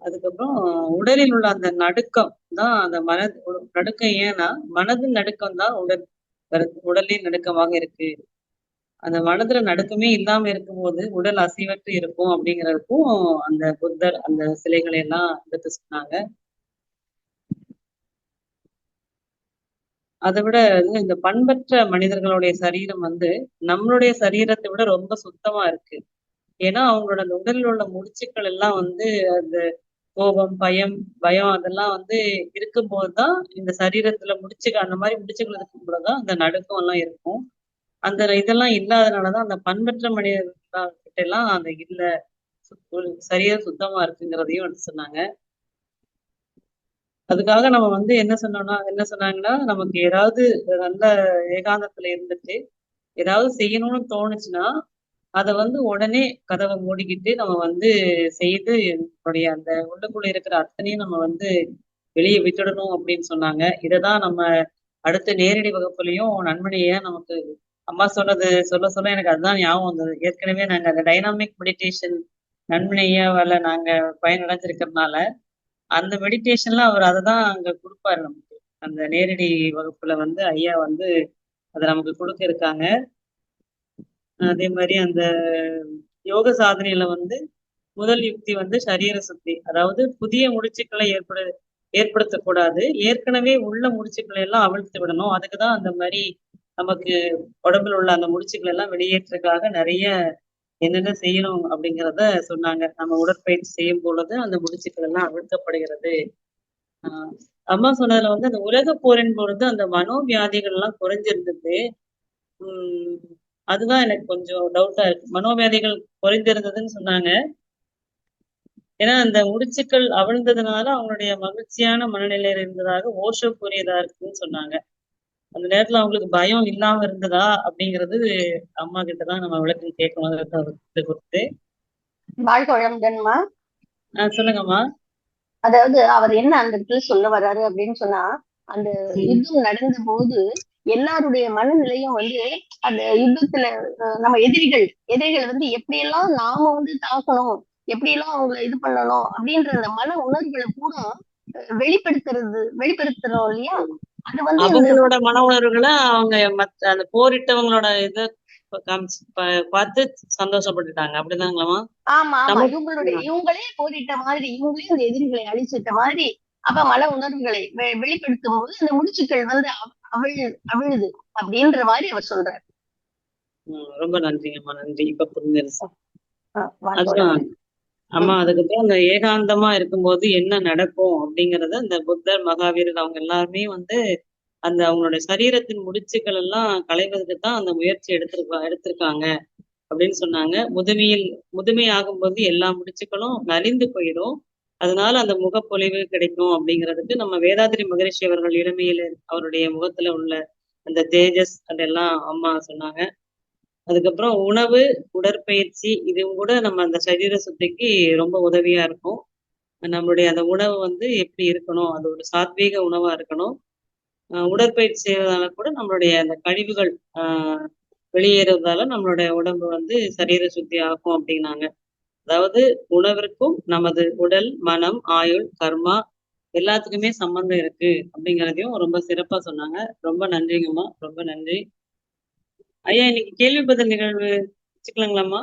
அதுக்கப்புறம் உடலில் உள்ள அந்த நடுக்கம் தான் அந்த நடுக்கம். ஏன்னா மனதின் நடுக்கம் தான் உடலின் நடுக்கமாக இருக்கு. அந்த மனதுல நடுக்கமே இல்லாம இருக்கும்போது உடல் அசைவற்று இருக்கும் அப்படிங்கிறதுக்கும் அந்த புத்தர் அந்த சிலைகளை எல்லாம் எடுத்து சொன்னாங்க. அதை விட இந்த பண்பற்ற மனிதர்களுடைய சரீரம் வந்து நம்மளுடைய சரீரத்தை விட ரொம்ப சுத்தமா இருக்கு. ஏன்னா அவங்களோட அந்த உடலில் உள்ள முடிச்சுக்கள் எல்லாம் வந்து அந்த கோபம், பயம் அதெல்லாம் வந்து இருக்கும்போதுதான் இந்த சரீரத்துல அந்த மாதிரி முடிச்சுக்கள் இருக்கும்போதுதான் அந்த நடுக்கம் எல்லாம் இருக்கும். அந்த இதெல்லாம் இல்லாதனாலதான் அந்த பண்பற்ற மனிதர்கிட்ட எல்லாம் அந்த இல்ல சரீரம் சுத்தமா இருக்குங்கிறதையும் எடுத்து சொன்னாங்க. அதுக்காக நம்ம வந்து என்ன சொன்னாங்கன்னா, நமக்கு ஏதாவது நல்ல ஏகாந்தத்துல இருந்துட்டு ஏதாவது செய்யணும்னு தோணுச்சுன்னா அதை வந்து உடனே கதவை மூடிக்கிட்டு நம்ம வந்து செய்து நம்மளுடைய அந்த உள்ளுக்குள்ள இருக்கிற அத்தனையும் நம்ம வந்து வெளியே விட்டுடணும் அப்படின்னு சொன்னாங்க. இததான் நம்ம அடுத்த நேரடி வகுப்புலயும் நண்பனைய நமக்கு அம்மா சொல்ல எனக்கு அதுதான் ஞாபகம் வந்தது. ஏற்கனவே நாங்க அந்த டைனாமிக் மெடிடேஷன் நண்பனையாவால நாங்க பயனடைஞ்சிருக்கிறதுனால அந்த மெடிடேஷன்ல அவர் அதை தான் அங்க கொடுப்பாரு நமக்கு. அந்த நேரடி வகுப்புல வந்து ஐயா வந்து அதை நமக்கு கொடுக்க இருக்காங்க. அதே மாதிரி அந்த யோக சாதனையில வந்து முதல் யுக்தி வந்து சரீர சுத்தி. அதாவது புதிய முடிச்சுக்களை ஏற்படுத்தக்கூடாது. ஏற்கனவே உள்ள முடிச்சுக்களை எல்லாம் அவிழ்த்து விடணும். அதுக்குதான் அந்த மாதிரி நமக்கு உடம்புல உள்ள அந்த முடிச்சுக்களை எல்லாம் வெளியேற்றதுக்காக நிறைய என்னென்ன செய்யணும் அப்படிங்கிறத சொன்னாங்க. நம்ம உடற்பயிற்சி செய்யும் பொழுது அந்த முடிச்சுக்கள் எல்லாம் அவிழ்க்கப்படுகிறது. அம்மா சொன்னதுல வந்து அந்த உலக போரின் பொழுது அந்த மனோவியாதிகள் எல்லாம் குறைஞ்சிருந்தது. அதுதான் எனக்கு கொஞ்சம் டவுட்டா இருக்கு. மனோவியாதிகள் குறைந்திருந்ததுன்னு சொன்னாங்க. ஏன்னா அந்த முடிச்சுக்கள் அவிழ்ந்ததுனால அவங்களுடைய மகிழ்ச்சியான மனநிலையில இருந்ததாக ஓஷோ கூறியதா இருக்குன்னு சொன்னாங்க. அந்த நேரத்துல அவங்களுக்கு பயம் இல்லாம இருந்ததா அப்படிங்கிறது அம்மா கிட்டதான் நம்ம விளக்கம் கேட்கணும் குறித்து. வாழ்க வளமுடன்மா. சொல்லுங்கம்மா. அதாவது அவர் என்ன அந்த இடத்துல சொல்ல வர்றாரு அப்படின்னு சொன்னா, அந்த யுத்தம் நடந்த போது எல்லாருடைய மனநிலையும் வந்து அந்த யுத்தத்துல நம்ம எதிரிகள் வந்து எப்படியெல்லாம் நாம வந்து தாக்கணும், எப்படியெல்லாம் அவங்களை இது பண்ணணும் அப்படின்ற அந்த மன உணர்வுகளை கூட வெளிப்படுத்துறோம் இல்லையா. அது வந்து அவங்களோட மன உணர்வுகளை அவங்க அந்த போரிட்டவங்களோட இதை பார்த்து சந்தோஷப்பட்டுட்டாங்க. அப்படிதாங்களாமா? ஆமா ஆமா. இவங்களே போரிட்ட மாதிரி, இவங்களே அந்த எதிரிகளை அழிச்சிட்ட மாதிரி அப்ப மன உணர்வுகளை வெளிப்படுத்தும் போது அந்த முடிச்சுக்கள் வந்து அவிழுது அப்படின்ற மாதிரி அவர் சொல்றாரு. ரொம்ப நன்றிங்கம்மா. நன்றி. இப்ப புரிஞ்சிருச்சு. அதுதான் அம்மா. அதுக்கப்புறம் அந்த ஏகாந்தமா இருக்கும்போது என்ன நடக்கும் அப்படிங்கறத இந்த புத்தர், மகாவீரர் அவங்க எல்லாருமே வந்து அந்த அவங்களுடைய சரீரத்தின் முடிச்சுக்கள் எல்லாம் களைவதற்கு தான் அந்த முயற்சி எடுத்திருக்காங்க அப்படின்னு சொன்னாங்க. முதுமை ஆகும்போது எல்லா முடிச்சுக்களும் நலிந்து போயிடும். அதனால அந்த முகப்பொலிவு கிடைக்கும் அப்படிங்கிறதுக்கு நம்ம வேதாத்திரி மகரிஷி அவர்கள் இளமையில அவருடைய முகத்துல உள்ள அந்த தேஜஸ் அதெல்லாம் அம்மா சொன்னாங்க. அதுக்கப்புறம் உணவு, உடற்பயிற்சி இதுவும் கூட நம்ம அந்த சரீர சுத்திக்கு ரொம்ப உதவியா இருக்கும். நம்மளுடைய அந்த உணவு வந்து எப்படி இருக்கணும், அது ஒரு சாத்வீக உணவா இருக்கணும். உடற்பயிற்சி செய்வதால கூட நம்மளுடைய அந்த கழிவுகள் வெளியேறுவதால நம்மளுடைய உடம்பு வந்து சரீர சுத்தி ஆகும் அப்படின்னாங்க. அதாவது உணவிற்கும் நமது உடல், மனம், ஆயுள், கர்மா எல்லாத்துக்குமே சம்பந்தம் இருக்கு அப்படிங்கிறதையும் ரொம்ப சிறப்பா சொன்னாங்க. ரொம்ப நன்றிங்கம்மா. ரொம்ப நன்றி. ஐயா, இன்னைக்கு கேள்வி பதில் நிகழ்வு வச்சுக்கலாங்களாம்மா?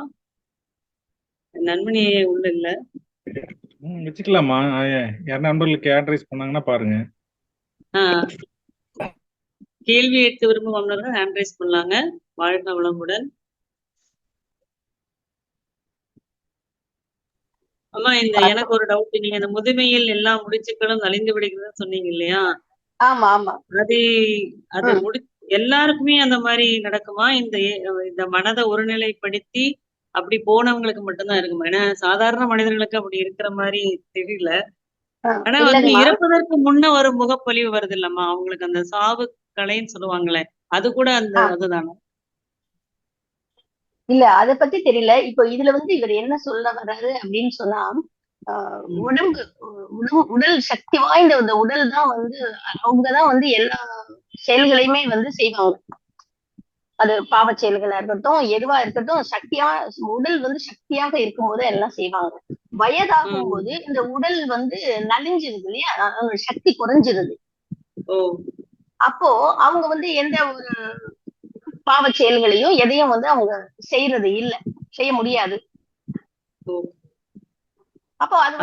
நண்பனி உள்ள இல்ல. வச்சுக்கலாமா? யார் நண்பர்களுக்கு அட்ரைஸ் பண்ணாங்கன்னா பாருங்க. கேள்வி கேட்க விரும்பும் வல்லுநர்கள் ஹேண்ட் ரைஸ் பண்ணலாங்க. வாழ்க வளமுடன். ஆமா எனக்கு ஒரு டவுட். நீங்க அந்த முதுமையில் எல்லா முடிச்சுக்களும் நலிந்து விடுகிறதுன்னு சொன்னீங்க இல்லையா? ஆமா ஆமா. அது அது ம். எல்லாருக்குமே அந்த மாதிரி நடக்குமா? இந்த மனதை ஒருநிலைப்படுத்தி அப்படி போனவங்களுக்கு மட்டும்தான் இருக்குமா? ஏன்னா சாதாரண மனிதர்களுக்கு அப்படி இருக்கிற மாதிரி தெரியல. ஆனா இல்லங்கம்மா. இறப்பதற்கு முன்ன ஒரு முகப்பொலிவு வருது இல்லம்மா, அவங்களுக்கு அந்த சாவு கலைன்னு சொல்லுவாங்களே, அது கூட அதுதானா? இல்ல அத பத்தி தெரியல. இப்போ இதுல இவர் என்ன சொல்ல வர்றாரு அப்படின்னு சொன்னா, உடம்பு உடல் சக்தி வாய்ந்த இந்த உடல் தான் அவங்கதான் எல்லா செயல்களையுமே செய்வாங்க. அது பாவச் செயல்களா இருக்கட்டும், எதுவா இருக்கட்டும், உடல் சக்தியாக இருக்கும்போது எல்லாம் செய்வாங்க. வயதாகும் போது இந்த உடல் நலிஞ்சிருது இல்லையா? சக்தி குறைஞ்சிருது. அப்போ அவங்க எந்த ஒரு பாவச் செயல்களையும் எதையும் அவங்க செய்யறது இல்ல. செய்ய முடியாது. அப்போ அது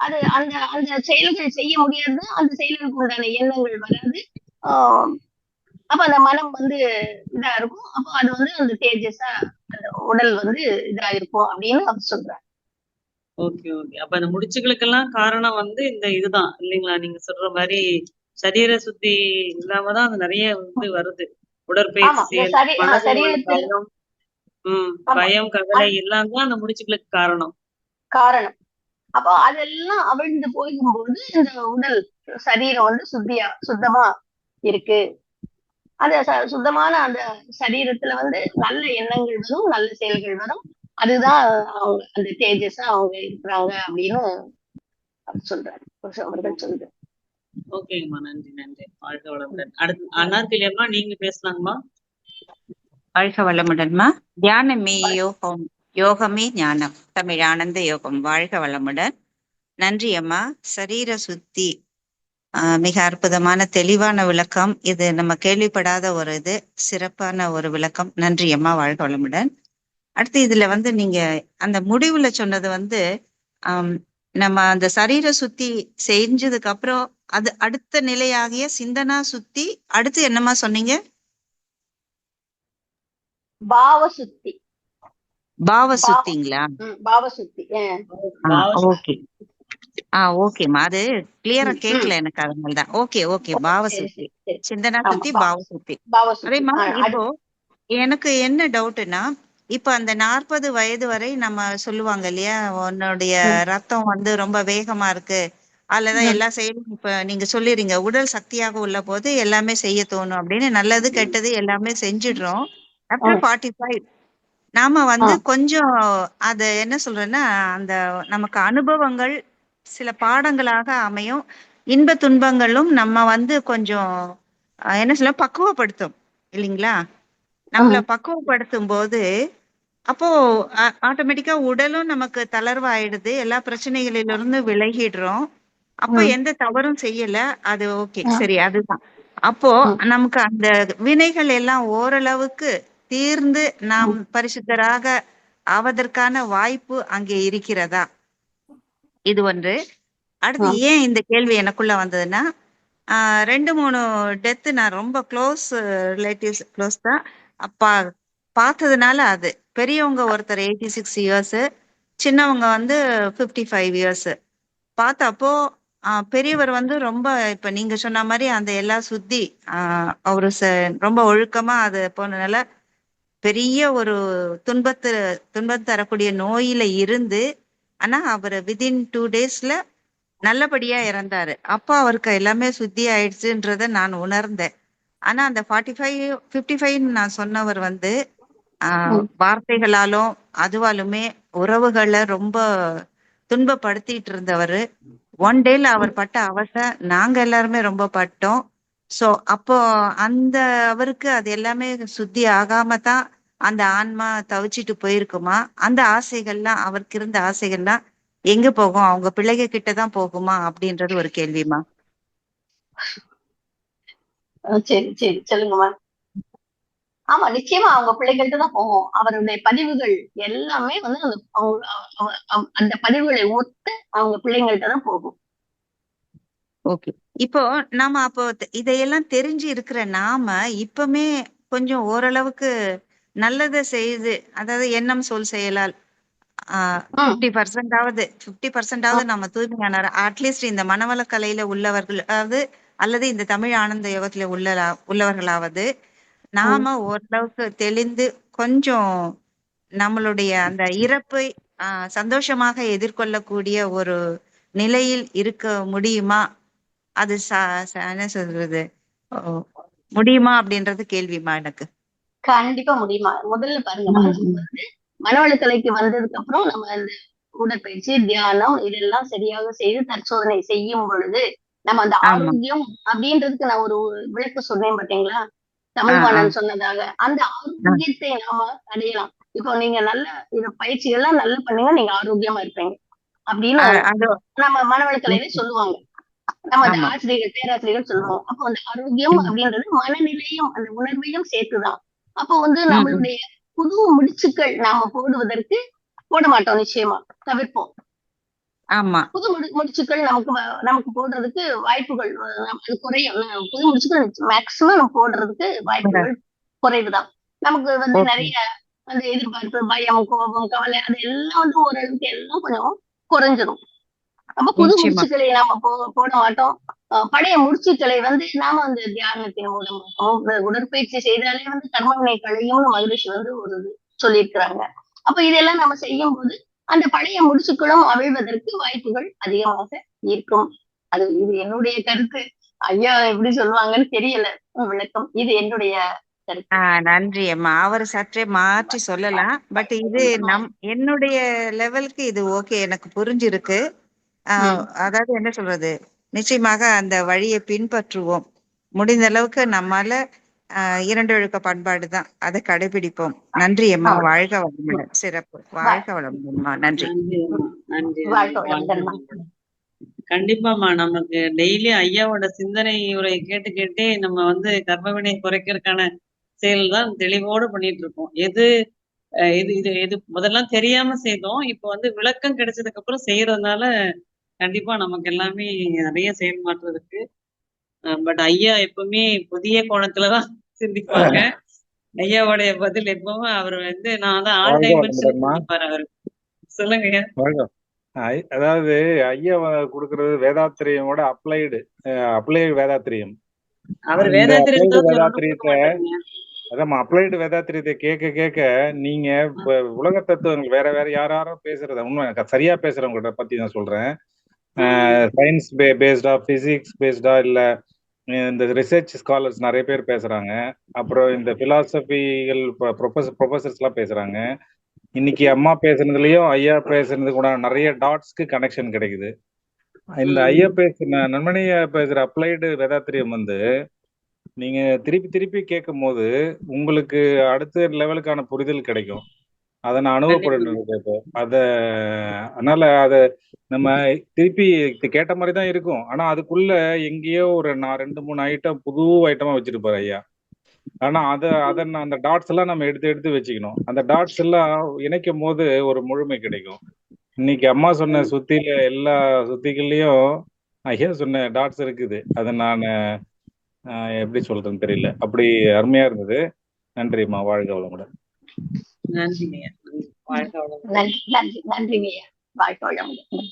அது அந்த அந்த செயல்கள் செய்ய முடியாது. அந்த செயல்களுக்கு உண்டான எண்ணங்கள் வராது. ஆஹ் அப்ப அந்த மனம் இதா இருக்கும். அப்போ அது அந்த தேஜஸா அந்த உடல் இதா இருக்கும் அப்படின்னு அவர் சொல்றாரு. Okay, okay. அப்ப அந்த முடிச்சுகளுக்கெல்லாம் காரணம் இந்த இதுதான் இல்லைங்களா? நீங்க சொல்ற மாதிரி சரீர சுத்தி இல்லாம தான் அது நிறைய வருது. உடற்பயிற்சி ஆமா. செய்யல், மனதில் உள்ள சரீரத்தில் பயம், ஆமா. பயம், கவலை எல்லாம் தான் அந்த முடிச்சுகளுக்கு காரணம். காரணம். அப்போ அதெல்லாம் அவிழ்ந்து போகும்போது இந்த உடல் சரீரம் சுத்தமா இருக்கு. அந்த சுத்தமான அந்த சரீரத்துல நல்ல எண்ணங்கள் வரும், நல்ல செயல்கள் வரும். அதுதான் அவங்க அந்த தேஜஸா அவங்க இருக்கிறாங்க அப்படின்னு சொல்றாரு. அவர்கள் சொல்றாரு. ஓகேங்கம்மா. நன்றி, நன்றி. வாழ்க வளமுடன். அடுத்து அனார்கலி அம்மா, நீங்க பேசலாங்கம்மா. வாழ்க வளமுடன்மா. தியானமே யோகம், யோகமே ஞானம். தமிழ் ஆனந்த யோகம். வாழ்க வளமுடன். நன்றி அம்மா. சரீர சுத்தி மிக அற்புதமான தெளிவான விளக்கம். இது நம்ம கேள்விப்படாத ஒரு சிறப்பான ஒரு விளக்கம். நன்றி அம்மா. வாழ்க வளமுடன். அடுத்து இதுல நீங்க அந்த முடிவுல சொன்னது நம்ம அந்த சரீர சுத்தி செஞ்சதுக்கு அப்புறம் அது அடுத்த நிலையாகிய சிந்தனா சுத்தி அடுத்து என்னமா சொன்னீங்க? பாவசுத்தி. பாவசுத்திங்களா? பாவசுத்தி. ஓகே. ஓகேம்மா. அது கிளியரா கேட்கல எனக்கு, அதனாலதான். Okay okay. பாவசுத்தி, சிந்தனா சுத்தி, பாவசுத்தி. அதேமா இப்போ எனக்கு என்ன டவுட்னா, இப்ப அந்த 40 வயது வரை நம்ம சொல்லுவாங்க இல்லையா, உன்னுடைய ரத்தம் ரொம்ப வேகமா இருக்கு, அதுலதான் எல்லா செயலும் இப்ப நீங்க சொல்லிடுறீங்க, உடல் சக்தியாக உள்ள போது எல்லாமே செய்ய தோணும் அப்படின்னு, நல்லது கெட்டது எல்லாமே செஞ்சிடுறோம். ஆஃப்டர் 45 நாம கொஞ்சம் அத என்ன சொல்றேன்னா, அந்த நமக்கு அனுபவங்கள் சில பாடங்களாக அமையும். இன்ப துன்பங்களும் நம்ம கொஞ்சம் என்ன சொல்ல பக்குவப்படுத்தும் இல்லைங்களா? நம்மள பக்குவப்படுத்தும் போது அப்போ ஆட்டோமேட்டிக்கா உடலும் நமக்கு தளர்வு ஆயிடுது, எல்லா பிரச்சனைகளிலிருந்து விலகிடுறோம். அப்போ எந்த தவறும் செய்யல, அது ஓகே, சரி, அதுதான். அப்போ நமக்கு அந்த வினைகள் எல்லாம் ஓரளவுக்கு தீர்ந்து நாம் பரிசுத்தராக ஆவதற்கான வாய்ப்பு அங்கே இருக்கிறதா? இது ஒன்று. அடுத்து ஏன் இந்த கேள்வி எனக்குள்ள வந்ததுன்னா, 2-3 டெத்து நான் ரொம்ப க்ளோஸ் ரிலேட்டிவ்ஸ், க்ளோஸ் தான் அப்பா பார்த்ததுனால. அது பெரியவங்க ஒருத்தர் 86 இயர்ஸ், சின்னவங்க 55 இயர்ஸ் பார்த்தப்போ, பெரியவர் ரொம்ப இப்ப நீங்க சொன்ன மாதிரி அந்த எல்லாம் சுத்தி அவரு ரொம்ப ஒழுக்கமா அது போனதுனால பெரிய ஒரு துன்பம் தரக்கூடிய நோயில இருந்து, ஆனா அவர் வித்தின் 2 டேஸ்ல நல்லபடியா இறந்தாரு. அப்ப அவருக்கு எல்லாமே சுத்தி ஆயிடுச்சுன்றத நான் உணர்ந்தேன். ஆனா அந்த 55 நான் சொன்னவர் வார்த்தைகளாலும் அதுவாலுமே உறவுகளை ரொம்ப துன்பப்படுத்திட்டு இருந்தவர். 1 டேல அவர் பட்ட அவஸ்தை நாங்க எல்லாருமே ரொம்ப பட்டோம். சோ அப்போ அந்த அவருக்கு அது எல்லாமே சுத்தி ஆகாம தான் அந்த ஆன்மா தவிச்சிட்டு போயிருக்குமா? அந்த ஆசைகள்லாம், அவருக்கு இருந்த ஆசைகள்லாம் எங்க போகும்? அவங்க பிள்ளைக கிட்டதான் போகுமா அப்படின்றது ஒரு கேள்விமா. சரி சரி, சொல்லுங்கம்மா. ஆமா, நிச்சயமா அவங்க பிள்ளைகள்கிட்ட தான் போகும். அவருடைய பதிவுகள் எல்லாமே அந்த பதிவுகளை ஒத்து அவங்க பிள்ளைங்கள்ட்ட தான் போகும். ஓகே. இப்போ நாம அப்போ இதையெல்லாம் தெரிஞ்சு இருக்கிற நாம இப்பமே கொஞ்சம் ஓரளவுக்கு நல்லதை செய்து, அதாவது எண்ணம் சொல் செயலால் 50% நம்ம தூய்மையான அட்லீஸ்ட் இந்த மனவளக்கலையில உள்ளவர்கள் அல்லது இந்த தமிழ் ஆனந்த யோகத்துல உள்ளவர்களாவது நாம ஓரளவுக்கு தெளிந்து கொஞ்சம் நம்மளுடைய அந்த இறப்பை சந்தோஷமாக எதிர்கொள்ளக்கூடிய ஒரு நிலையில் இருக்க முடியுமா? அது என்ன சொல்றது, முடியுமா அப்படின்றது கேள்விமா எனக்கு. கண்டிப்பா முடியுமா. முதல்ல பாருங்கம்மா, நம்ம வந்து மனவளக்கலைக்கு வந்ததுக்கு அப்புறம் நம்ம அந்த உடற்பயிற்சி, தியானம் இதெல்லாம் சரியாக செய்து தற்சோதனை செய்யும் பொழுது நம்ம அந்த ஆரோக்கியம் அப்படின்றதுக்கு நான் ஒரு விளக்கம் சொன்னேன் பாத்தீங்களா, தமிழ்வாணன் சொன்னதாக, அந்த ஆரோக்கியத்தை நாம அடையலாம். இப்போ நீங்க நல்ல இந்த பயிற்சிகள்லாம் நல்லா பண்ணுங்க, நீங்க ஆரோக்கியமா இருப்பீங்க அப்படின்னு நம்ம மனவளக்கலையில சொல்லுவாங்க. நம்ம அந்த ஆசிரியர்கள் பேராசிரியர்கள் சொல்லுவாங்க. அப்போ அந்த ஆரோக்கியம் அப்படின்றது மனநிலையும் அந்த உணர்வையும் சேர்த்துதான். அப்போ வந்து நம்மளுடைய புது முடிச்சுக்கள் நாம போடுவதற்கு போட மாட்டோம், நிச்சயமா தவிர்ப்போம். ஆமா, புது முடிச்சுக்கள் நமக்கு போடுறதுக்கு வாய்ப்புகள் அது குறையும். புது முடிச்சுக்கள் மேக்சிமம் நம்ம போடுறதுக்கு வாய்ப்புகள் குறைவுதான். நமக்கு வந்து நிறைய அந்த எதிர்பார்ப்பு, பயம், கோபம், கவலை அது எல்லாம் வந்து ஓரளவுக்கு எல்லாம் கொஞ்சம் குறைஞ்சிரும். அப்ப புது முடிச்சுக்களை நாம போட மாட்டோம். பழைய முடிச்சுக்களை வந்து நாம அந்த தியானத்தின் மூலமாகவும் உடற்பயிற்சி செய்தாலே வந்து கர்மவினை களையும்னு மகிழ்ச்சி வந்து ஒரு சொல்லியிருக்கிறாங்க. அப்ப இதெல்லாம் நம்ம செய்யும் போது அந்த பழைய முடிச்சுக்களும் அவிழ்வதற்கு வாய்ப்புகள் அதிகமாக இருக்கும். இது என்னுடைய கருத்து. ஐயா எப்படி சொல்லுவாங்கன்னு தெரியல விளக்கம். இது என்னுடைய கருத்து. நன்றி அம்மா. அவர் சற்றே மாற்றி சொல்லலாம். பட் இது என்னுடைய லெவலுக்கு இது ஓகே, எனக்கு புரிஞ்சிருக்கு. அதாவது என்ன சொல்றது, நிச்சயமாக அந்த வழியை பின்பற்றுவோம். முடிந்த அளவுக்கு நம்மால 2 ஒழுக்க பண்பாடு தான், அதை கடைபிடிப்போம். நன்றி அம்மா. வாழ்க வளமுடன். சிறப்பு. வாழ்க வளமுடன்மா. நன்றி. கண்டிப்பாமா. நமக்கு டெய்லி ஐயாவோட சிந்தனை உரையை கேட்டு கேட்டே நம்ம வந்து கர்மவினை குறைக்கிறதுக்கான செயல் தான் தெளிவோடு பண்ணிட்டு இருக்கோம். இது முதல்லாம் தெரியாம செய்தோம். இப்ப வந்து விளக்கம் கிடைச்சதுக்கு அப்புறம் செய்யறதுனால கண்டிப்பா நமக்கு எல்லாமே நிறைய செயல் மாற்றம் இருக்கு. பட் ஐயா எப்பவுமே புதிய கோணத்துலதான் சிந்திப்பாங்க. ஐயாவுடைய பதில் எப்பவும் அவர் வந்து நான் தான் ஆல் டைமென்ஷன் அவர். சொல்லுங்க. அதாவது ஐயா கொடுக்கறது வேதாத்திரியோட அப்ளைடு வேதாத்திரியம். அவர் வேதாத்திரியத்தை அதான் அப்ளைடு வேதாத்திரியத்தை கேட்க கேட்க நீங்க உலக தத்துவங்கள் வேற வேற யாரும் பேசுறத உண்மை சரியா பேசுறவங்கள்ட்ட பத்தி நான் சொல்றேன். சயின்ஸ் பேஸ்டா, பிசிக்ஸ் பேஸ்டா, இல்ல இந்த ரிசர்ச் ஸ்காலர்ஸ் நிறைய பேர் பேசுறாங்க. அப்புறம் இந்த பிலாசபிகள் ப்ரொஃபசர்ஸ் எல்லாம் பேசுறாங்க. இன்னைக்கு அம்மா பேசுனதுலயும் ஐயா பேசுறது கூட நிறைய டாட்ஸ்க்கு கனெக்ஷன் கிடைக்குது. இந்த ஐயா நன்மணியா பேசுற அப்ளைடு வேதாத்திரியம் வந்து நீங்க திருப்பி திருப்பி கேட்கும் போது உங்களுக்கு அடுத்த லெவலுக்கான புரிதல் கிடைக்கும். அதை நான் அனுபவப்பட அதனால அத நம்ம திருப்பி கேட்ட மாதிரி தான் இருக்கும். ஆனா அதுக்குள்ள எங்கேயோ ஒரு 2-3 ஐட்டம் புது ஐட்டமா வச்சிருப்பாரு ஐயா. ஆனா அந்த டாட்ஸ் எல்லாம் நம்ம எடுத்து வச்சுக்கணும். அந்த டாட்ஸ் எல்லாம் இணைக்கும் போது ஒரு முழுமை கிடைக்கும். இன்னைக்கு அம்மா சொன்ன சுத்தில எல்லா சுத்திகள்லயும் ஐயா சொன்ன டாட்ஸ் இருக்குது. அதை நான் எப்படி சொல்றேன்னு தெரியல. அப்படி அருமையா இருந்தது. நன்றிம்மா. வாழ்க வளமுடன். நன்றிங்க. வாழ்க வளமுடன். நன்றிங்க. வாழ்க வளமுடன்.